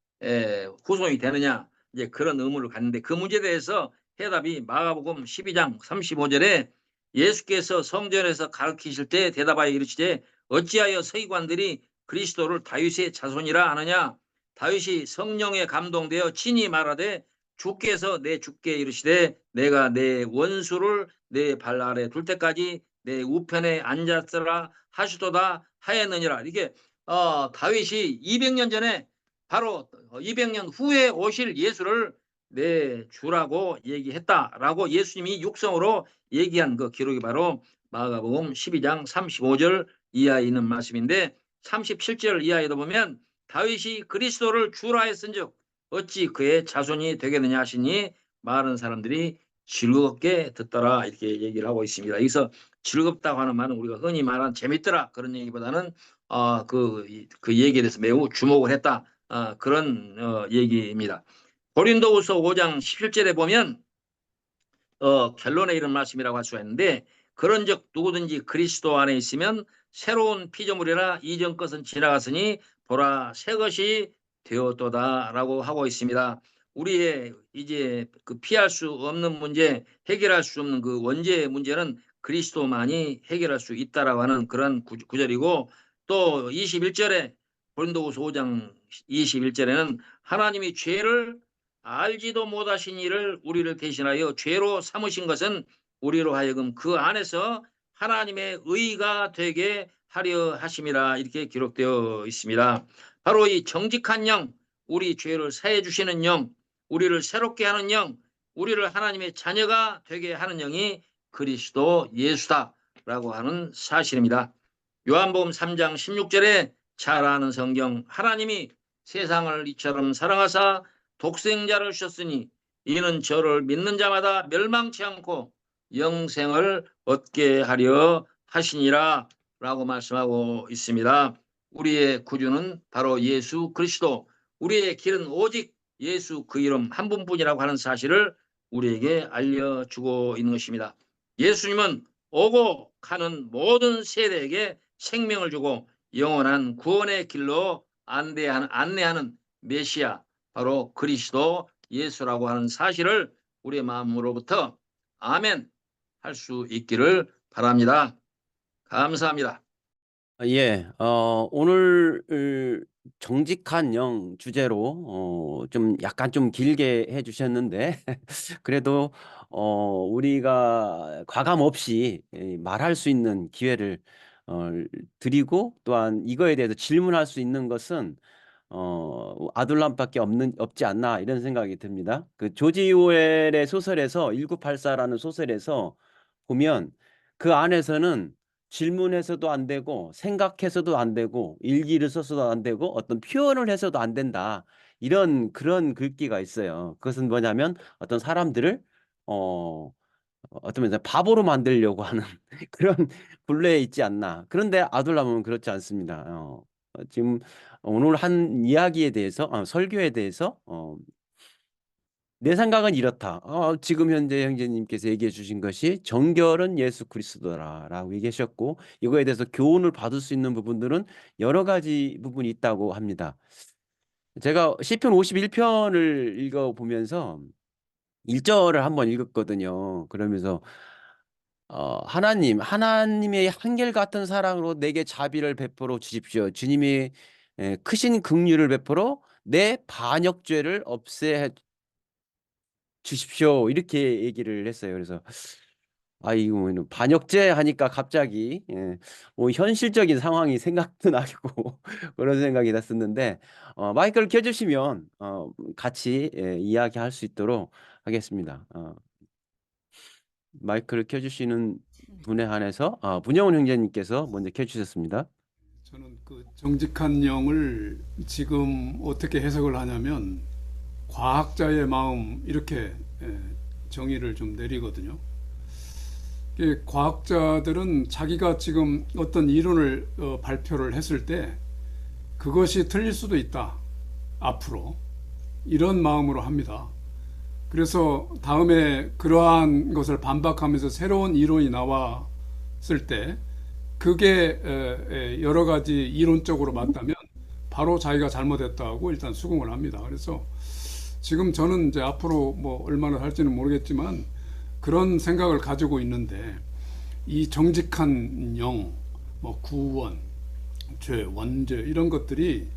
Speaker 1: 후손이 되느냐 이제 그런 의문을 갖는데 그 문제에 대해서 해답이 마가복음 12장 35절에 예수께서 성전에서 가르치실 때 대답하여 이르시되 어찌하여 서기관들이 그리스도를 다윗의 자손이라 하느냐 다윗이 성령에 감동되어 친히 말하되 주께서 내 주께 이르시되 내가 내 원수를 내 발 아래 둘 때까지 내 우편에 앉았으라 하시도다 하였느니라. 이게 다윗이 200년 전에 바로 200년 후에 오실 예수를 내 주라고 얘기했다라고 예수님이 육성으로 얘기한 그 기록이 바로 마가복음 12장 35절 이하에 있는 말씀인데 37절 이하에도 보면 다윗이 그리스도를 주라 했은즉 어찌 그의 자손이 되겠느냐 하시니 많은 사람들이 즐겁게 듣더라 이렇게 얘기를 하고 있습니다. 여기서 즐겁다고 하는 말은 우리가 흔히 말하는 재밌더라 그런 얘기보다는 그 얘기에 대해서 매우 주목을 했다 그런 얘기입니다. 고린도후서 5장 17절에 보면 결론에 이런 말씀이라고 할 수가 있는데 그런즉 누구든지 그리스도 안에 있으면 새로운 피조물이라 이전 것은 지나갔으니 보라 새 것이 되었도다라고 하고 있습니다. 우리의 이제 그 피할 수 없는 문제, 해결할 수 없는 그 원죄의 문제는 그리스도만이 해결할 수 있다라고 하는 그런 구절이고 또 21절에 고린도후서 5장 21절에는 하나님이 죄를 알지도 못하신 이를 우리를 대신하여 죄로 삼으신 것은 우리로 하여금 그 안에서 하나님의 의가 되게 하려 하심이라 이렇게 기록되어 있습니다. 바로 이 정직한 영, 우리 죄를 사해 주시는 영, 우리를 새롭게 하는 영, 우리를 하나님의 자녀가 되게 하는 영이 그리스도 예수다라고 하는 사실입니다. 요한복음 3장 16절에 잘 아는 성경 하나님이 세상을 이처럼 사랑하사 독생자를 주셨으니 이는 저를 믿는 자마다 멸망치 않고 영생을 얻게 하려 하시니라 라고 말씀하고 있습니다. 우리의 구주는 바로 예수 그리스도, 우리의 길은 오직 예수 그 이름 한 분뿐이라고 하는 사실을 우리에게 알려주고 있는 것입니다. 예수님은 오고 가는 모든 세대에게 생명을 주고 영원한 구원의 길로 안내하는 메시아 바로 그리스도 예수라고 하는 사실을 우리의 마음으로부터 아멘 할 수 있기를 바랍니다. 감사합니다.
Speaker 2: 예, 오늘 정직한 영 주제로 좀 약간 좀 길게 해주셨는데 그래도 우리가 과감 없이 말할 수 있는 기회를 드리고 또한 이거에 대해서 질문할 수 있는 것은 아둘람밖에 없지 않나 이런 생각이 듭니다. 그 조지 오웰의 소설에서 1984라는 소설에서 보면 그 안에서는 질문해서도 안 되고 생각해서도 안 되고 일기를 써서도 안 되고 어떤 표현을 해서도 안 된다. 그런 글귀가 있어요. 그것은 뭐냐면 어떤 사람들을 어떤 면에서 바보로 만들려고 하는 그런 굴레에 있지 않나. 그런데 아둘람은 그렇지 않습니다. 지금 오늘 한 이야기에 대해서 설교에 대해서 내 생각은 이렇다. 지금 현재 형제님께서 얘기해 주신 것이 정결은 예수 그리스도라라고 얘기하셨고 이거에 대해서 교훈을 받을 수 있는 부분들은 여러 가지 부분이 있다고 합니다. 제가 시편 51편을 읽어보면서 1절을 한번 읽었거든요. 그러면서 하나님의 한결같은 사랑으로 내게 자비를 베풀어 주십시오. 주님이 크신 긍휼을 베풀어 내 반역죄를 없애 주십시오. 이렇게 얘기를 했어요. 그래서 이거 반역죄 하니까 갑자기 뭐 현실적인 상황이 생각도 나고 그런 생각이 났었는데 마이크를 켜주시면 같이 이야기할 수 있도록 하겠습니다. 마이크를 켜주시는 분에 한해서 문영훈 형제님께서 먼저 켜주셨습니다.
Speaker 3: 저는 그 정직한 영을 지금 어떻게 해석을 하냐면 과학자의 마음 이렇게 정의를 좀 내리거든요. 이 과학자들은 자기가 지금 어떤 이론을 발표를 했을 때 그것이 틀릴 수도 있다. 앞으로. 이런 마음으로 합니다. 그래서 다음에 그러한 것을 반박하면서 새로운 이론이 나왔을 때 그게 여러 가지 이론적으로 맞다면 바로 자기가 잘못했다고 일단 수긍을 합니다. 그래서 지금 저는 이제 앞으로 뭐 얼마나 할지는 모르겠지만 그런 생각을 가지고 있는데 이 정직한 영, 뭐 구원, 죄, 원죄 이런 것들이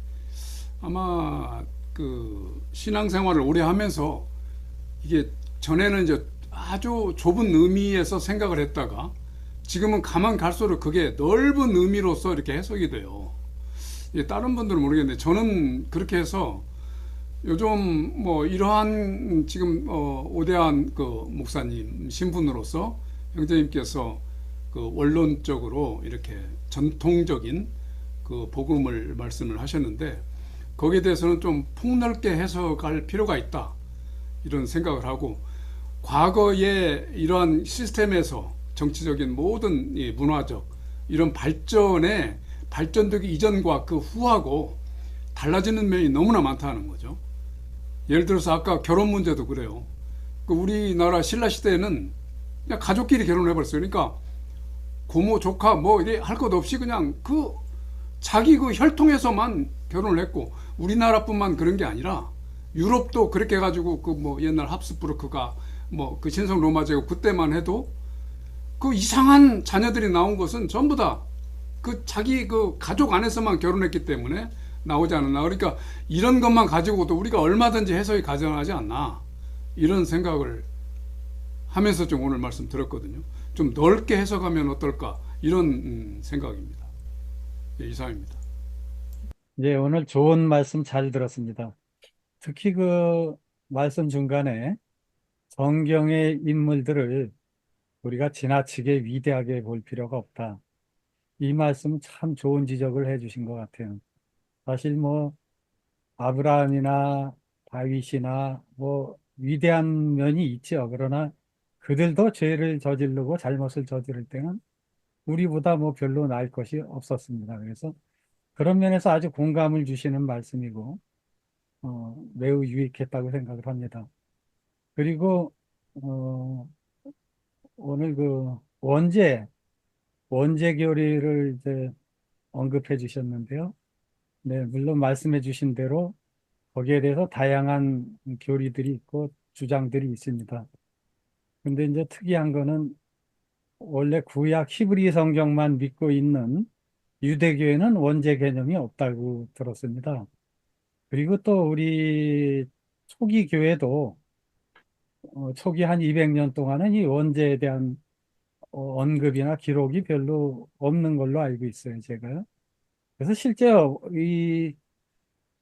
Speaker 3: 아마 그 신앙생활을 오래 하면서 이게 전에는 이제 아주 좁은 의미에서 생각을 했다가 지금은 가만 갈수록 그게 넓은 의미로서 이렇게 해석이 돼요. 다른 분들은 모르겠는데 저는 그렇게 해서 요즘 뭐 이러한 지금 오대한 그 목사님 신분으로서 형제님께서 그 원론적으로 이렇게 전통적인 그 복음을 말씀을 하셨는데 거기에 대해서는 좀 폭넓게 해석할 필요가 있다 이런 생각을 하고 과거의 이러한 시스템에서 정치적인 모든 이 문화적 이런 발전되기 이전과 그 후하고 달라지는 면이 너무나 많다는 거죠. 예를 들어서 아까 결혼 문제도 그래요. 그 우리나라 신라 시대에는 그냥 가족끼리 결혼해버렸어요. 그러니까 고모, 조카 뭐 이래 할 것 없이 그냥 그 자기 그 혈통에서만 결혼을 했고 우리나라뿐만 그런 게 아니라 유럽도 그렇게 해가지고 그 뭐 옛날 합스부르크가 뭐 그 신성 로마 제국 그때만 해도 그 이상한 자녀들이 나온 것은 전부 다 그 자기 그 가족 안에서만 결혼했기 때문에 나오지 않았나. 그러니까 이런 것만 가지고도 우리가 얼마든지 해석이 가능하지 않나 이런 생각을 하면서 좀 오늘 말씀 들었거든요. 좀 넓게 해석하면 어떨까 이런 생각입니다. 예, 이상입니다.
Speaker 4: 예, 오늘 좋은 말씀 잘 들었습니다. 특히 그 말씀 중간에 성경의 인물들을 우리가 지나치게 위대하게 볼 필요가 없다. 이 말씀 참 좋은 지적을 해주신 것 같아요. 사실 뭐 아브라함이나 다윗이나 뭐 위대한 면이 있죠. 그러나 그들도 죄를 저지르고 잘못을 저지를 때는 우리보다 뭐 별로 나을 것이 없었습니다. 그래서 그런 면에서 아주 공감을 주시는 말씀이고 매우 유익했다고 생각을 합니다. 그리고 오늘 그 원죄 교리를 이제 언급해 주셨는데요. 네, 물론 말씀해 주신 대로 거기에 대해서 다양한 교리들이 있고 주장들이 있습니다. 근데 이제 특이한 거는 원래 구약 히브리 성경만 믿고 있는 유대교에는 원죄 개념이 없다고 들었습니다. 그리고 또 우리 초기 교회도 초기 한 200년 동안은 이 원죄에 대한 언급이나 기록이 별로 없는 걸로 알고 있어요, 제가. 그래서 실제 이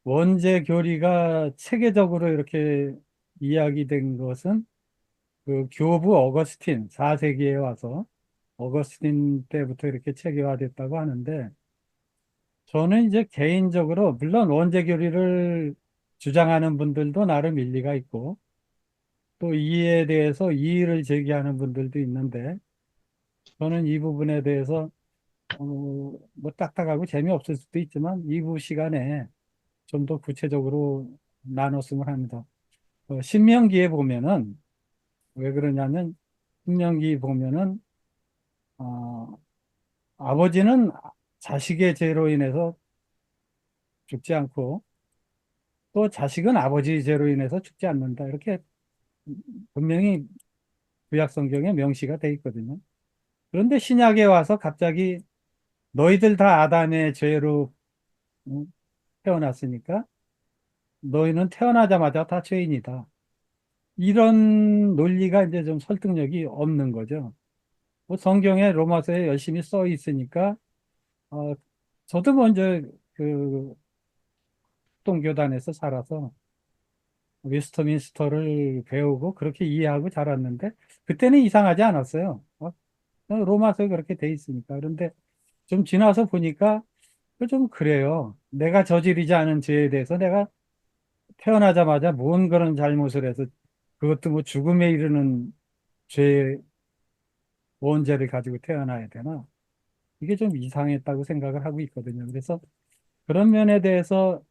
Speaker 4: 원죄 교리가 체계적으로 이렇게 이야기된 것은 그 교부 어거스틴 4세기에 와서 어거스틴 때부터 이렇게 체계화됐다고 하는데 저는 이제 개인적으로 물론 원죄 교리를 주장하는 분들도 나름 일리가 있고 또 이에 대해서 이의를 제기하는 분들도 있는데 저는 이 부분에 대해서 뭐 딱딱하고 재미없을 수도 있지만 2부 시간에 좀 더 구체적으로 나눴으면 합니다. 신명기에 보면은 왜 그러냐면 신명기 보면은 어, 아버지는 자식의 죄로 인해서 죽지 않고 또 자식은 아버지 죄로 인해서 죽지 않는다. 이렇게 분명히 구약 성경에 명시가 돼 있거든요. 그런데 신약에 와서 갑자기 너희들 다 아담의 죄로 태어났으니까 너희는 태어나자마자 다 죄인이다. 이런 논리가 이제 좀 설득력이 없는 거죠. 뭐 성경에 로마서에 열심히 써 있으니까 저도 먼저 그 동교단에서 살아서 웨스터민스터를 배우고 그렇게 이해하고 자랐는데 그때는 이상하지 않았어요. 로마서에 그렇게 돼 있으니까. 그런데 좀 지나서 보니까 좀 그래요. 내가 저지르지 않은 죄에 대해서 내가 태어나자마자 뭔 그런 잘못을 해서 그것도 뭐 죽음에 이르는 죄 원죄를 가지고 태어나야 되나? 이게 좀 이상했다고 생각을 하고 있거든요. 그래서 그런 면에 대해서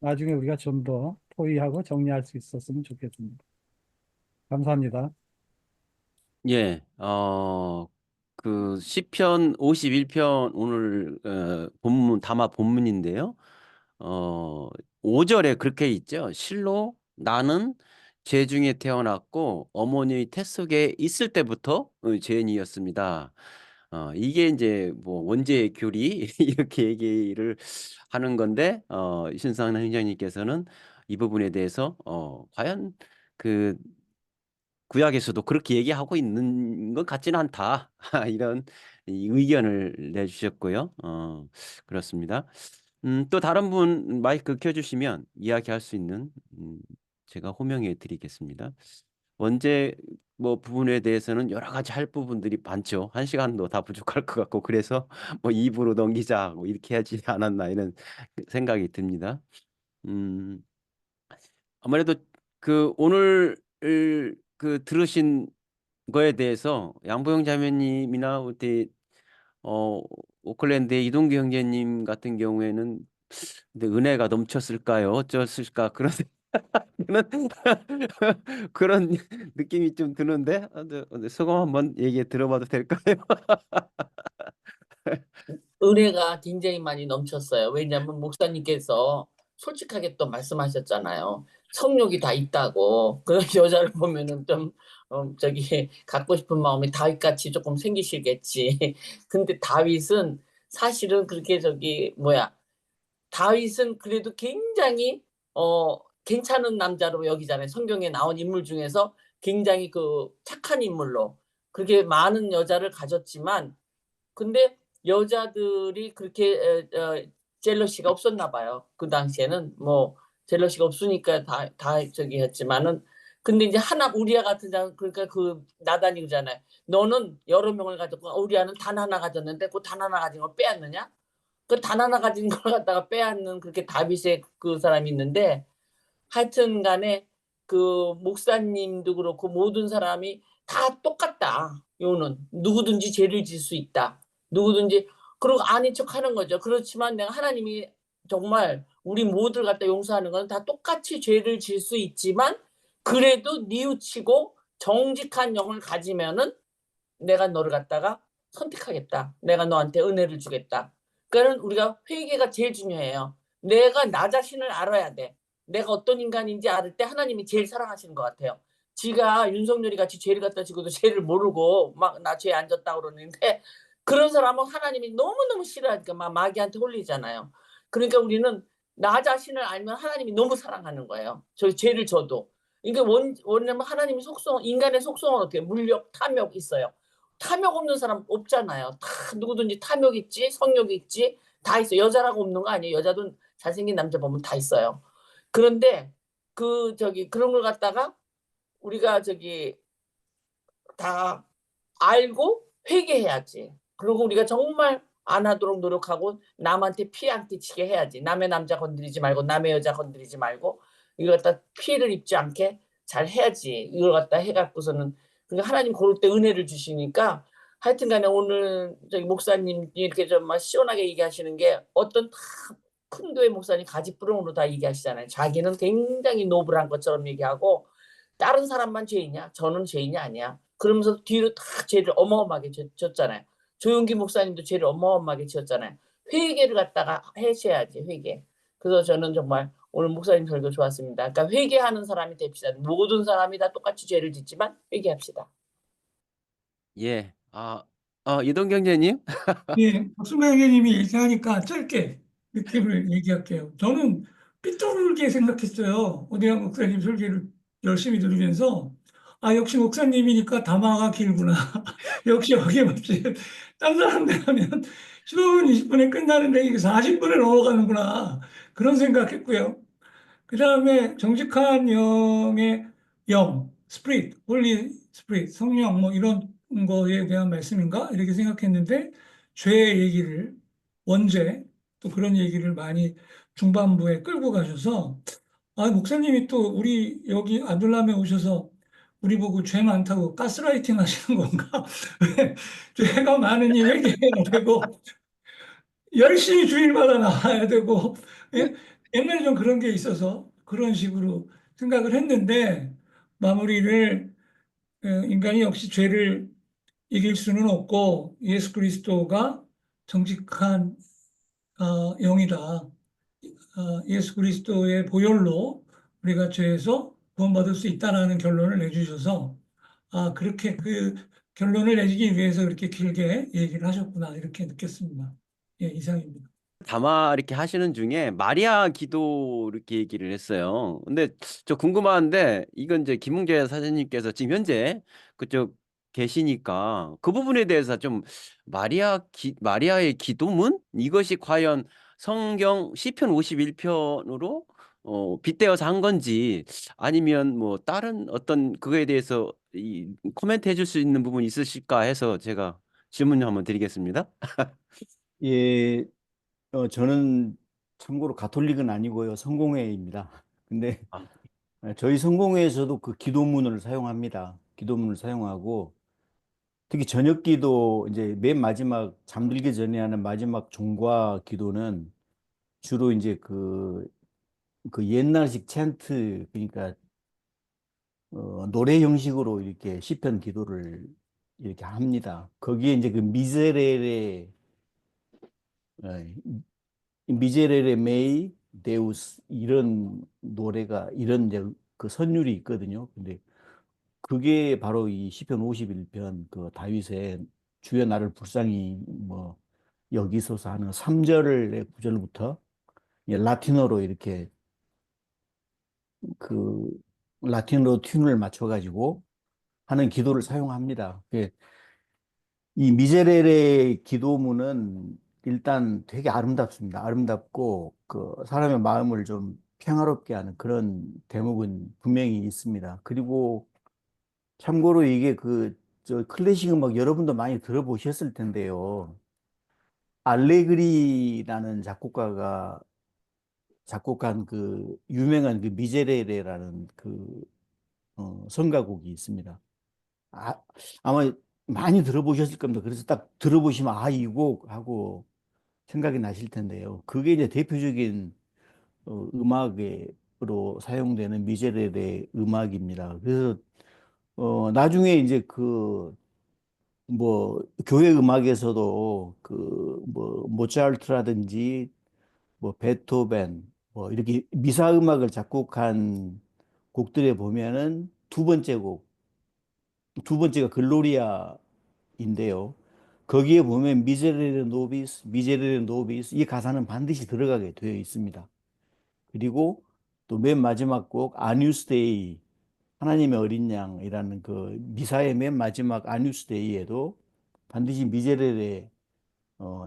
Speaker 4: 나중에 우리가 좀 더 토의하고 정리할 수 있었으면 좋겠습니다. 감사합니다.
Speaker 2: 예, 그 시편 51편 오늘 본문 담화 본문인데요. 5절에 그렇게 있죠. 실로 나는 죄 중에 태어났고 어머니의 태 속에 있을 때부터 죄인이었습니다. 이게 이제 뭐 원죄의 교리 이렇게 얘기를 하는 건데 신상한 행장님께서는 이 부분에 대해서 과연 그 구약에서도 그렇게 얘기하고 있는 것 같지는 않다. 이런 이 의견을 내주셨고요. 그렇습니다. 또 다른 분 마이크 켜주시면 이야기할 수 있는 제가 호명해 드리겠습니다. 원제 뭐 부분에 대해서는 여러 가지 할 부분들이 많죠. 한 시간도 다 부족할 것 같고 그래서 뭐 2부로 넘기자 뭐 이렇게 하지 않았나 이런 생각이 듭니다. 음, 아무래도 그 오늘 그 들으신 거에 대해서 양보영 자매님이나 우리 오클랜드의 이동규 형제님 같은 경우에는 근데 은혜가 넘쳤을까요? 어쩌을까 그런 그런 느낌이 좀 드는데 소감 한번 얘기 들어봐도 될까요?
Speaker 5: 은혜가 굉장히 많이 넘쳤어요. 왜냐하면 목사님께서 솔직하게 또 말씀하셨잖아요. 성욕이 다 있다고. 그런 여자를 보면은 좀 저기 갖고 싶은 마음이 다윗같이 조금 생기시겠지. 근데 다윗은 사실은 그렇게 저기 뭐야 다윗은 그래도 굉장히 괜찮은 남자로 여기잖아요. 성경에 나온 인물 중에서 굉장히 그 착한 인물로 그렇게 많은 여자를 가졌지만 근데 여자들이 그렇게 젤러시가 없었나 봐요. 그 당시에는 뭐 젤러시가 없으니까 다 저기 했지만은 근데 이제 하나 우리아 같은 자 그러니까 그 나단이 그러잖아요. 너는 여러 명을 가졌고 우리아는 단 하나 가졌는데 그 단 하나 가진 걸 빼앗느냐? 그 단 하나 가진 걸 갖다가 빼앗는 그렇게 다윗의 그 사람이 있는데 하여튼 간에 그 목사님도 그렇고 모든 사람이 다 똑같다. 요는 누구든지 죄를 질 수 있다. 누구든지 그리고 아닌 척하는 거죠. 그렇지만 내가 하나님이 정말 우리 모두를 갖다 용서하는 건 다 똑같이 죄를 질 수 있지만 그래도 뉘우치고 정직한 영을 가지면은 내가 너를 갖다가 선택하겠다. 내가 너한테 은혜를 주겠다. 그러니까 우리가 회개가 제일 중요해요. 내가 나 자신을 알아야 돼. 내가 어떤 인간인지 알을 때 하나님이 제일 사랑하시는 것 같아요. 지가 윤석열이 같이 죄를 갖다 지고도 죄를 모르고 막 나 죄 안 졌다고 그러는데 그런 사람은 하나님이 너무너무 싫어하니까 막 마귀한테 홀리잖아요. 그러니까 우리는 나 자신을 알면 하나님이 너무 사랑하는 거예요. 저 죄를 져도. 이게 원래는 하나님의 속성, 인간의 속성은 어떻게 물욕, 탐욕 있어요. 탐욕 없는 사람 없잖아요. 다 누구든지 탐욕 있지, 성욕 있지, 다 있어. 여자라고 없는 거 아니에요. 여자도 잘생긴 남자 보면 다 있어요. 그런데 그 저기 그런 걸 갖다가 우리가 저기 다 알고 회개해야지. 그리고 우리가 정말 안 하도록 노력하고 남한테 피해 안 끼치게 해야지. 남의 남자 건드리지 말고 남의 여자 건드리지 말고 이걸 갖다 피해를 입지 않게 잘 해야지. 이걸 갖다 해갖고서는 그러니까 하나님 고를 때 은혜를 주시니까 하여튼간에 오늘 저기 목사님 이렇게 좀 시원하게 얘기하시는 게 어떤 큰 교회 목사님 가지부름으로 다 얘기하시잖아요. 자기는 굉장히 노블한 것처럼 얘기하고 다른 사람만 죄인이야. 저는 죄인이 아니야. 그러면서 뒤로 다 죄를 어마어마하게 졌잖아요. 조용기 목사님도 죄를 어마어마하게 지었잖아요. 회개를 갖다가 하셔야지 회개. 그래서 저는 정말 오늘 목사님 설교 좋았습니다. 그러니까 회개하는 사람이 됩시다. 모든 사람이 다 똑같이 죄를 짓지만 회개합시다.
Speaker 2: 예. 이동 경제님.
Speaker 6: 예, 박순가 형님이 얘기하니까 짧게 느낌을 얘기할게요. 저는 삐뚤게 생각했어요. 오대양 목사님 설교를 열심히 들으면서 역시 목사님이니까 담화가 길구나. 역시 어김없이 딴 사람들 하면 15분, 20분에 끝나는데 이게 40분에 넘어가는구나. 그런 생각했고요. 그 다음에 정직한 영의 영, 스프릿, 홀리 스프릿, 성령 뭐 이런 거에 대한 말씀인가? 이렇게 생각했는데 죄 얘기를, 원죄, 또 그런 얘기를 많이 중반부에 끌고 가셔서 목사님이 또 우리 여기 아둘람에 오셔서 우리 보고 죄 많다고 가스라이팅 하시는 건가? 왜 죄가 많으니 회개해야 되고 열심히 주일마다 나와야 되고 예? 옛날에 좀 그런 게 있어서 그런 식으로 생각을 했는데 마무리를 인간이 역시 죄를 이길 수는 없고 예수 그리스도가 정직한 영이다. 예수 그리스도의 보혈로 우리가 죄에서 구원받을 수 있다라는 결론을 내주셔서 그렇게 그 결론을 내주기 위해서 그렇게 길게 얘기를 하셨구나 이렇게 느꼈습니다. 예, 이상입니다.
Speaker 2: 담화 이렇게 하시는 중에 마리아 기도 이렇게 얘기를 했어요. 근데 저 궁금한데 이건 이제 김웅재 사장님께서 지금 현재 그쪽 계시니까 그 부분에 대해서 좀 마리아의 기도문 이것이 과연 성경 시편 51편으로 빗대어서 한 건지 아니면 뭐 다른 어떤 그거에 대해서 코멘트 해줄 수 있는 부분이 있으실까 해서 제가 질문 한번 드리겠습니다.
Speaker 7: 예, 저는 참고로 가톨릭은 아니고요. 성공회입니다. 근데
Speaker 2: 아,
Speaker 7: 저희 성공회에서도 그 기도문을 사용합니다. 기도문을 사용하고 특히 저녁 기도 이제 맨 마지막 잠들기 전에 하는 마지막 종과 기도는 주로 이제 그 옛날식 찬트 그러니까 노래 형식으로 이렇게 시편 기도를 이렇게 합니다. 거기에 이제 그 미제레레 메이 데우스 이런 노래가 이런 이제 그 선율이 있거든요. 근데 그게 바로 이 시편 51편 그 다윗의 주여 나를 불쌍히 뭐 여기소서 하는 3절의 구절부터 라틴어로 이렇게 그 라틴어로 튠을 맞춰 가지고 하는 기도를 사용합니다. 이 미제렐의 기도문은 일단 되게 아름답습니다. 아름답고 그 사람의 마음을 좀 평화롭게 하는 그런 대목은 분명히 있습니다. 그리고 참고로 이게 저 클래식 음악 여러분도 많이 들어보셨을 텐데요. 알레그리라는 작곡가가 작곡한 그 유명한 그 미제레레라는 성가곡이 있습니다. 아마 많이 들어보셨을 겁니다. 그래서 딱 들어보시면 이 곡 하고 생각이 나실 텐데요. 그게 이제 대표적인 음악으로 사용되는 미제렐의 음악입니다. 그래서 나중에 이제 뭐 교회 음악에서도 뭐 모차르트라든지 뭐 베토벤 뭐 이렇게 미사 음악을 작곡한 곡들에 보면은 두 번째가 글로리아인데요. 거기에 보면 미제레레 노비스 이 가사는 반드시 들어가게 되어 있습니다. 그리고 또 맨 마지막 곡 아뉴스 데이 하나님의 어린 양이라는 그 미사의 맨 마지막 아뉴스 데이에도 반드시 미제레레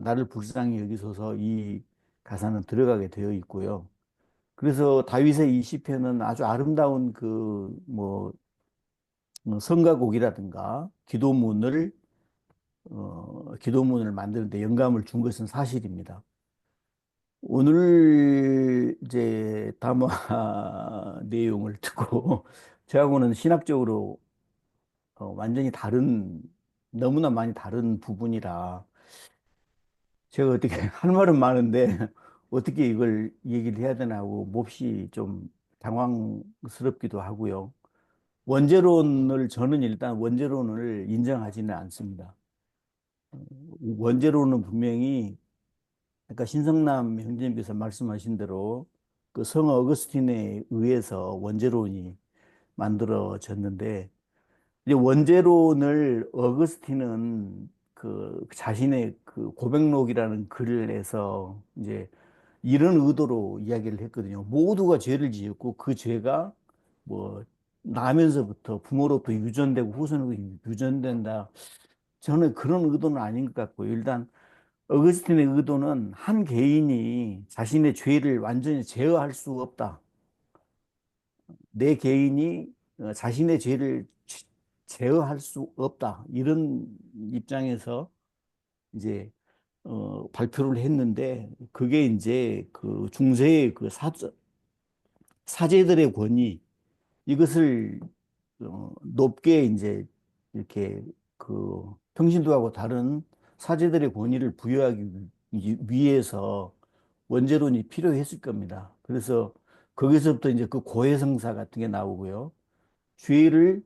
Speaker 7: 나를 불쌍히 여기소서 이 가사는 들어가게 되어 있고요. 그래서 다윗의 이 시편은 아주 아름다운 뭐 성가곡이라든가 기도문을 만드는데 영감을 준 것은 사실입니다. 오늘 이제 담화 내용을 듣고 저하고는 신학적으로 완전히 너무나 많이 다른 부분이라 제가 어떻게 할 말은 많은데 어떻게 이걸 얘기를 해야 되나 하고 몹시 좀 당황스럽기도 하고요. 저는 일단 원죄론을 인정하지는 않습니다. 원죄론은 분명히 아까 신성남 형제님께서 말씀하신 대로 그 성 어거스틴에 의해서 원죄론이 만들어졌는데 이제 원죄론을 어거스틴은 그 자신의 그 고백록이라는 글을 내서 이제 이런 의도로 이야기를 했거든요. 모두가 죄를 지었고 그 죄가 뭐 나면서부터 부모로부터 유전되고 후손으로 유전된다. 저는 그런 의도는 아닌 것 같고요. 일단 어거스틴의 의도는 한 개인이 자신의 죄를 완전히 제어할 수 없다. 내 개인이 자신의 죄를 제어할 수 없다. 이런 입장에서 이제 발표를 했는데 그게 이제 그 중세의 사제들의 권위 이것을 높게 이제 이렇게 그 평신도하고 다른 사제들의 권위를 부여하기 위해서 원죄론이 필요했을 겁니다. 그래서 거기서부터 이제 그 고해성사 같은 게 나오고요. 죄를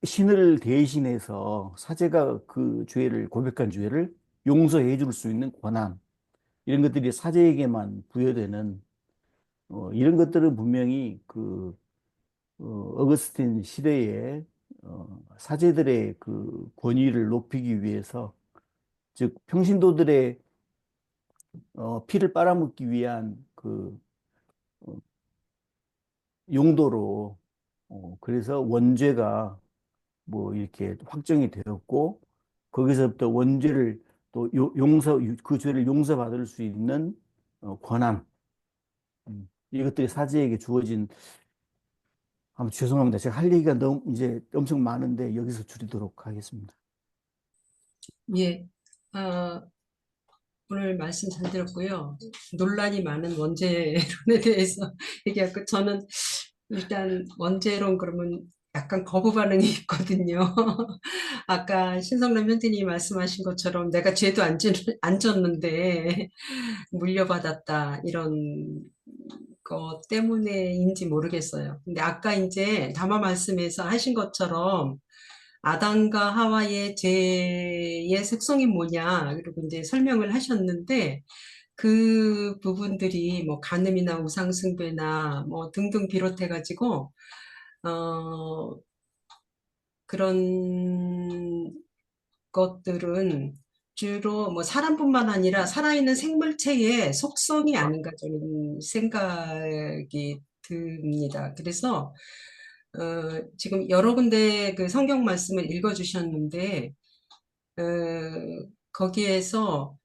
Speaker 7: 신을 대신해서 사제가 그 죄를 고백한 죄를 용서해 줄 수 있는 권한, 이런 것들이 사제에게만 부여되는 이런 것들은 분명히 그 어거스틴 시대에 사제들의 그 권위를 높이기 위해서, 즉 평신도들의 피를 빨아먹기 위한 그 용도로 그래서 원죄가 뭐 이렇게 확정이 되었고, 거기서부터 원죄를 또 그 죄를 용서받을 수 있는 권한, 이것들이 사제에게 주어진. 아무 죄송합니다. 제가 할 얘기가 너무 이제 엄청 많은데 여기서 줄이도록 하겠습니다.
Speaker 8: 예, 오늘 말씀 잘 들었고요. 논란이 많은 원죄론에 대해서 얘기하고, 저는 일단 원죄론 그러면 약간 거부 반응이 있거든요. 아까 신성남 현진이 말씀하신 것처럼 내가 죄도 안 졌는데 물려받았다, 이런 것 때문에인지 모르겠어요. 근데 아까 이제 담화 말씀에서 하신 것처럼 아담과 하와의 죄의 속성이 뭐냐, 그리고 이제 설명을 하셨는데, 그 부분들이 뭐 간음이나 우상숭배나 뭐 등등 비롯해가지고 그런 것들은 주로 뭐 사람뿐만 아니라 살아있는 생물체의 속성이 아닌가 저는 생각이 듭니다. 그래서 지금 여러 군데 그 성경 말씀을 읽어주셨는데, 거기에서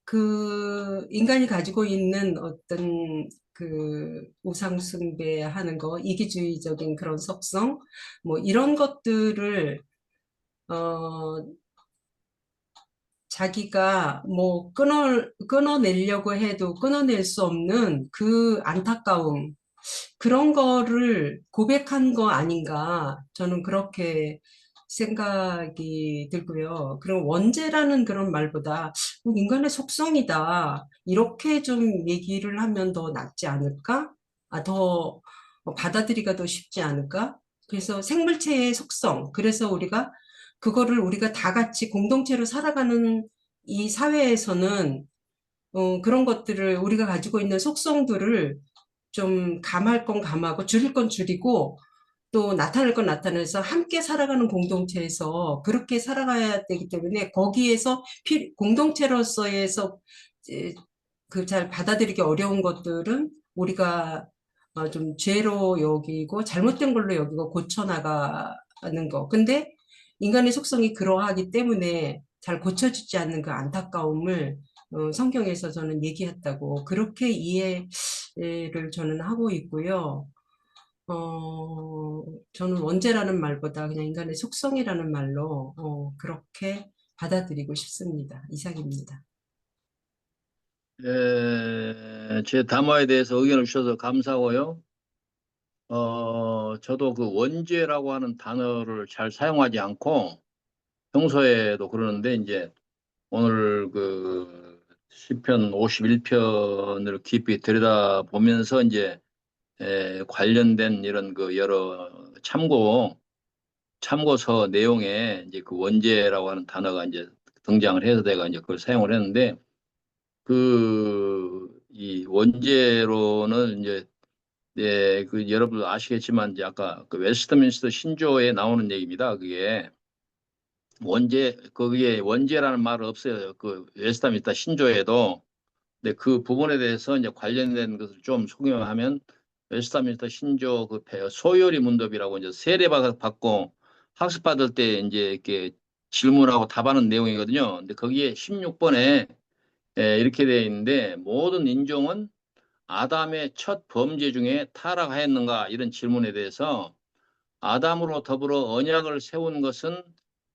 Speaker 8: 그 인간이 가지고 있는 어떤 그 우상숭배하는 거, 이기주의적인 그런 속성, 뭐 이런 것들을 자기가 뭐 끊어내려고 해도 끊어낼 수 없는 그 안타까움, 그런 거를 고백한 거 아닌가, 저는 그렇게 생각이 들고요. 그리고 원죄라는 그런 말보다 인간의 속성이다, 이렇게 좀 얘기를 하면 더 낫지 않을까? 더 받아들이기가 더 쉽지 않을까? 그래서 생물체의 속성, 그래서 그거를 우리가 다 같이 공동체로 살아가는 이 사회에서는 그런 것들을, 우리가 가지고 있는 속성들을 좀 감할 건 감하고 줄일 건 줄이고 또 나타낼 건 나타내서 함께 살아가는 공동체에서 그렇게 살아가야 되기 때문에, 거기에서 공동체로서에서 그 잘 받아들이기 어려운 것들은 우리가 좀 죄로 여기고 잘못된 걸로 여기고 고쳐나가는 거. 근데 인간의 속성이 그러하기 때문에 잘 고쳐지지 않는 그 안타까움을 성경에서 저는 얘기했다고 그렇게 이해를 저는 하고 있고요. 저는 원죄라는 말보다 그냥 인간의 속성이라는 말로 그렇게 받아들이고 싶습니다. 이상입니다.
Speaker 1: 제 담화에 대해서 의견을 주셔서 감사하고요. 저도 그 원죄라고 하는 단어를 잘 사용하지 않고 평소에도 그러는데, 이제 오늘 그 시편 51편을 깊이 들여다보면서 이제 관련된 이런 그 여러 참고서 내용에 이제 그 원죄라고 하는 단어가 이제 등장을 해서 내가 이제 그걸 사용을 했는데, 이 원죄로는 이제 그 여러분 아시겠지만 이제 아까 그 웨스트민스터 신조에 나오는 얘기입니다. 거기에 원죄라는 말은 없어요. 그 웨스트민스터 신조에도. 근데 그 부분에 대해서 이제 관련된 것을 좀 소개하면, 웨스트민스터 신조 그 소요리 문답이라고 이제 세례받고 학습받을 때 이제 이렇게 질문하고 답하는 내용이거든요. 근데 거기에 16번에 이렇게 되어 있는데, 모든 인종은 아담의 첫 범죄 중에 타락하였는가, 이런 질문에 대해서 아담으로 더불어 언약을 세운 것은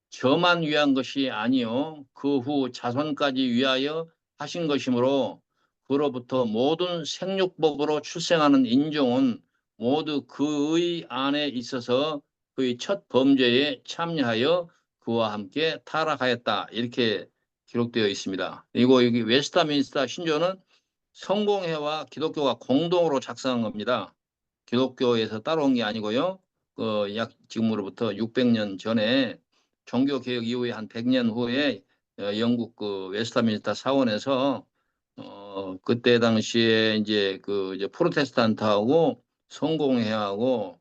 Speaker 1: 저만 위한 것이 아니요 그 후 자손까지 위하여 하신 것이므로, 그로부터 모든 생육법으로 출생하는 인종은 모두 그의 안에 있어서 그의 첫 범죄에 참여하여 그와 함께 타락하였다. 이렇게 기록되어 있습니다. 그리고 여기 웨스트민스터 신조는 성공회와 기독교가 공동으로 작성한 겁니다. 기독교에서 따라온 게 아니고요. 약 지금으로부터 600년 전에 종교 개혁 이후에 한 100년 후에 영국 그 웨스트민스터 사원에서 그때 당시에 이제 프로테스탄트하고 성공회하고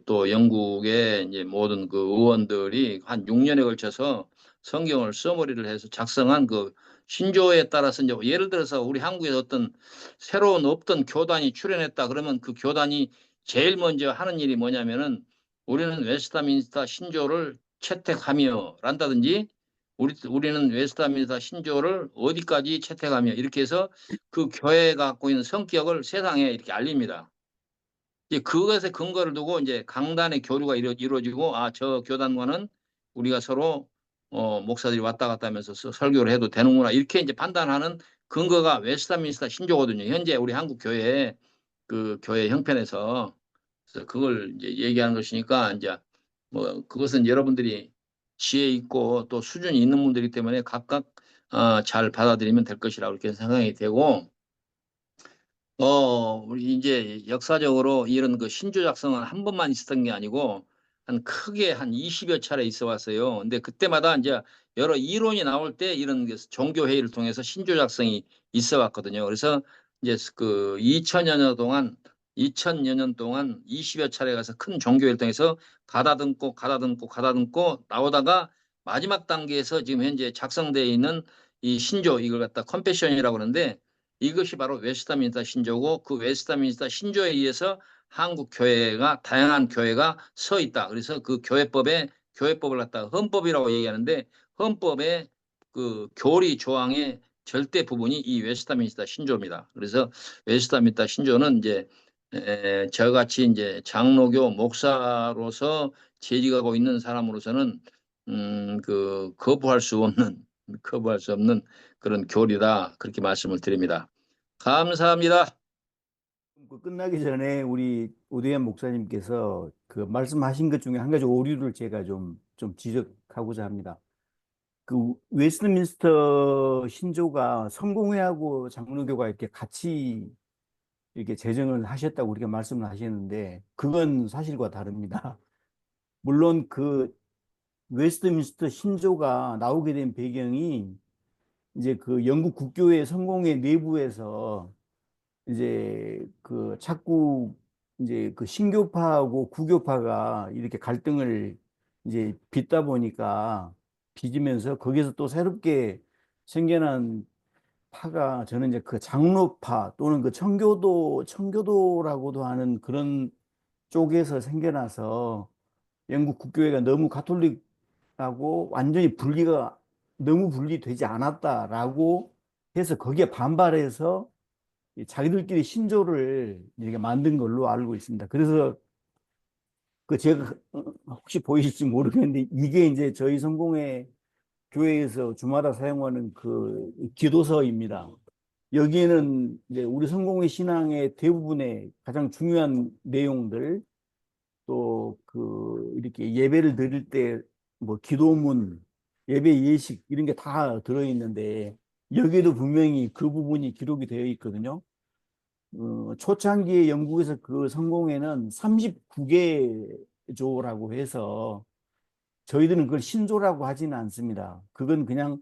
Speaker 1: 또 영국의 이제 모든 그 의원들이 한 6년에 걸쳐서 성경을 써머리를 해서 작성한 그 신조에 따라서 이제 예를 들어서 우리 한국에서 어떤 새로운 없던 교단이 출현했다 그러면 그 교단이 제일 먼저 하는 일이 뭐냐면은 우리는 웨스트민스터 신조를 채택하며 란다든지 우리는 웨스트민스터 신조를 어디까지 채택하며 이렇게 해서 그 교회가 갖고 있는 성격을 세상에 이렇게 알립니다. 이제 그것에 근거를 두고 이제 강단의 교류가 이루어지고 저 교단과는 우리가 서로 목사들이 왔다 갔다 하면서 설교를 해도 되는구나 이렇게 이제 판단하는 근거가 웨스트민스터 신조거든요. 현재 우리 한국 교회 그 교회 형편에서 그래서 그걸 이제 얘기하는 것이니까 이제 뭐 그것은 여러분들이 지혜 있고 또 수준이 있는 분들이기 때문에 각각 잘 받아들이면 될 것이라고 이렇게 생각이 되고 우리 이제 역사적으로 이런 그 신조 작성은 한 번만 있었던 게 아니고 크게 한 20여 차례 있어 왔어요. 근데 그때마다 이제 여러 이론이 나올 때 이런 그 종교 회의를 통해서 신조 작성이 있어 왔거든요. 그래서 이제 그 2000여 년 동안 20여 차례 가서 큰 종교 회의를 통해서 가다듬고 나오다가 마지막 단계에서 지금 현재 작성되어 있는 이 신조 이걸 갖다 컨페션이라고 하는데 이것이 바로 웨스트민스터 신조고 그 웨스트민스터 신조에 의해서 한국 교회가 다양한 교회가 서 있다. 그래서 그 교회법을 갖다가 헌법이라고 얘기하는데 헌법의 그 교리 조항의 절대 부분이 이 웨스트민스터 신조입니다. 그래서 웨스트민스터 신조는 이제 저같이 이제 장로교 목사로서 재직하고 있는 사람으로서는 거부할 수 없는 그런 교리다 그렇게 말씀을 드립니다. 감사합니다.
Speaker 7: 끝나기 전에 우리 오대현 목사님께서 그 말씀하신 것 중에 한 가지 오류를 제가 좀 지적하고자 합니다. 그 웨스트민스터 신조가 성공회하고 장로교가 이렇게 같이 이렇게 제정을 하셨다고 우리가 말씀을 하셨는데 그건 사실과 다릅니다. 물론 그 웨스트민스터 신조가 나오게 된 배경이 이제 그 영국 국교회 성공회 내부에서 이제 그 자꾸 이제 그 신교파하고 구교파가 이렇게 갈등을 이제 빚다 보니까 빚으면서 거기서 또 새롭게 생겨난 파가 저는 이제 그 장로파 또는 그 청교도라고도 하는 그런 쪽에서 생겨나서 영국 국교회가 너무 가톨릭하고 완전히 너무 분리되지 않았다라고 해서 거기에 반발해서 자기들끼리 신조를 이렇게 만든 걸로 알고 있습니다. 그래서 그 제가 혹시 보이실지 모르겠는데 이게 이제 저희 성공회 교회에서 주마다 사용하는 그 기도서입니다. 여기에는 이제 우리 성공회 신앙의 대부분의 가장 중요한 내용들 또 그 이렇게 예배를 드릴 때 뭐 기도문, 예배 예식 이런 게 다 들어있는데 여기에도 분명히 그 부분이 기록이 되어 있거든요. 초창기에 영국에서 그 성공회는 39개조라고 해서 저희들은 그걸 신조라고 하지는 않습니다. 그건 그냥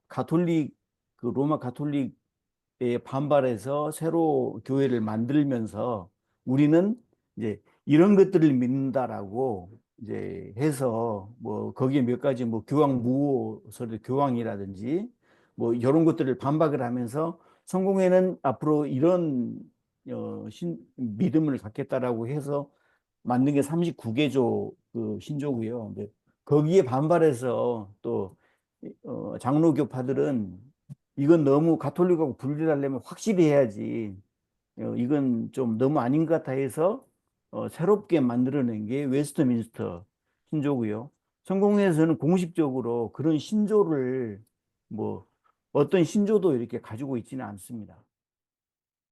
Speaker 7: 가톨릭 그 로마 가톨릭에 반발해서 새로 교회를 만들면서 우리는 이제 이런 것들을 믿는다라고 이제 해서 뭐 거기에 몇 가지 뭐 교황무호설 교황이라든지 뭐 이런 것들을 반박을 하면서 성공회는 앞으로 이런 믿음을 갖겠다라고 해서 만든 게 39개조 그 신조고요. 근데 거기에 반발해서 또 장로교파들은 이건 너무 가톨릭하고 분리하려면 확실히 해야지. 이건 좀 너무 아닌 것 같아 해서 새롭게 만들어낸 게 웨스트민스터 신조고요. 성공회에서는 공식적으로 그런 신조를 뭐 어떤 신조도 이렇게 가지고 있지는 않습니다.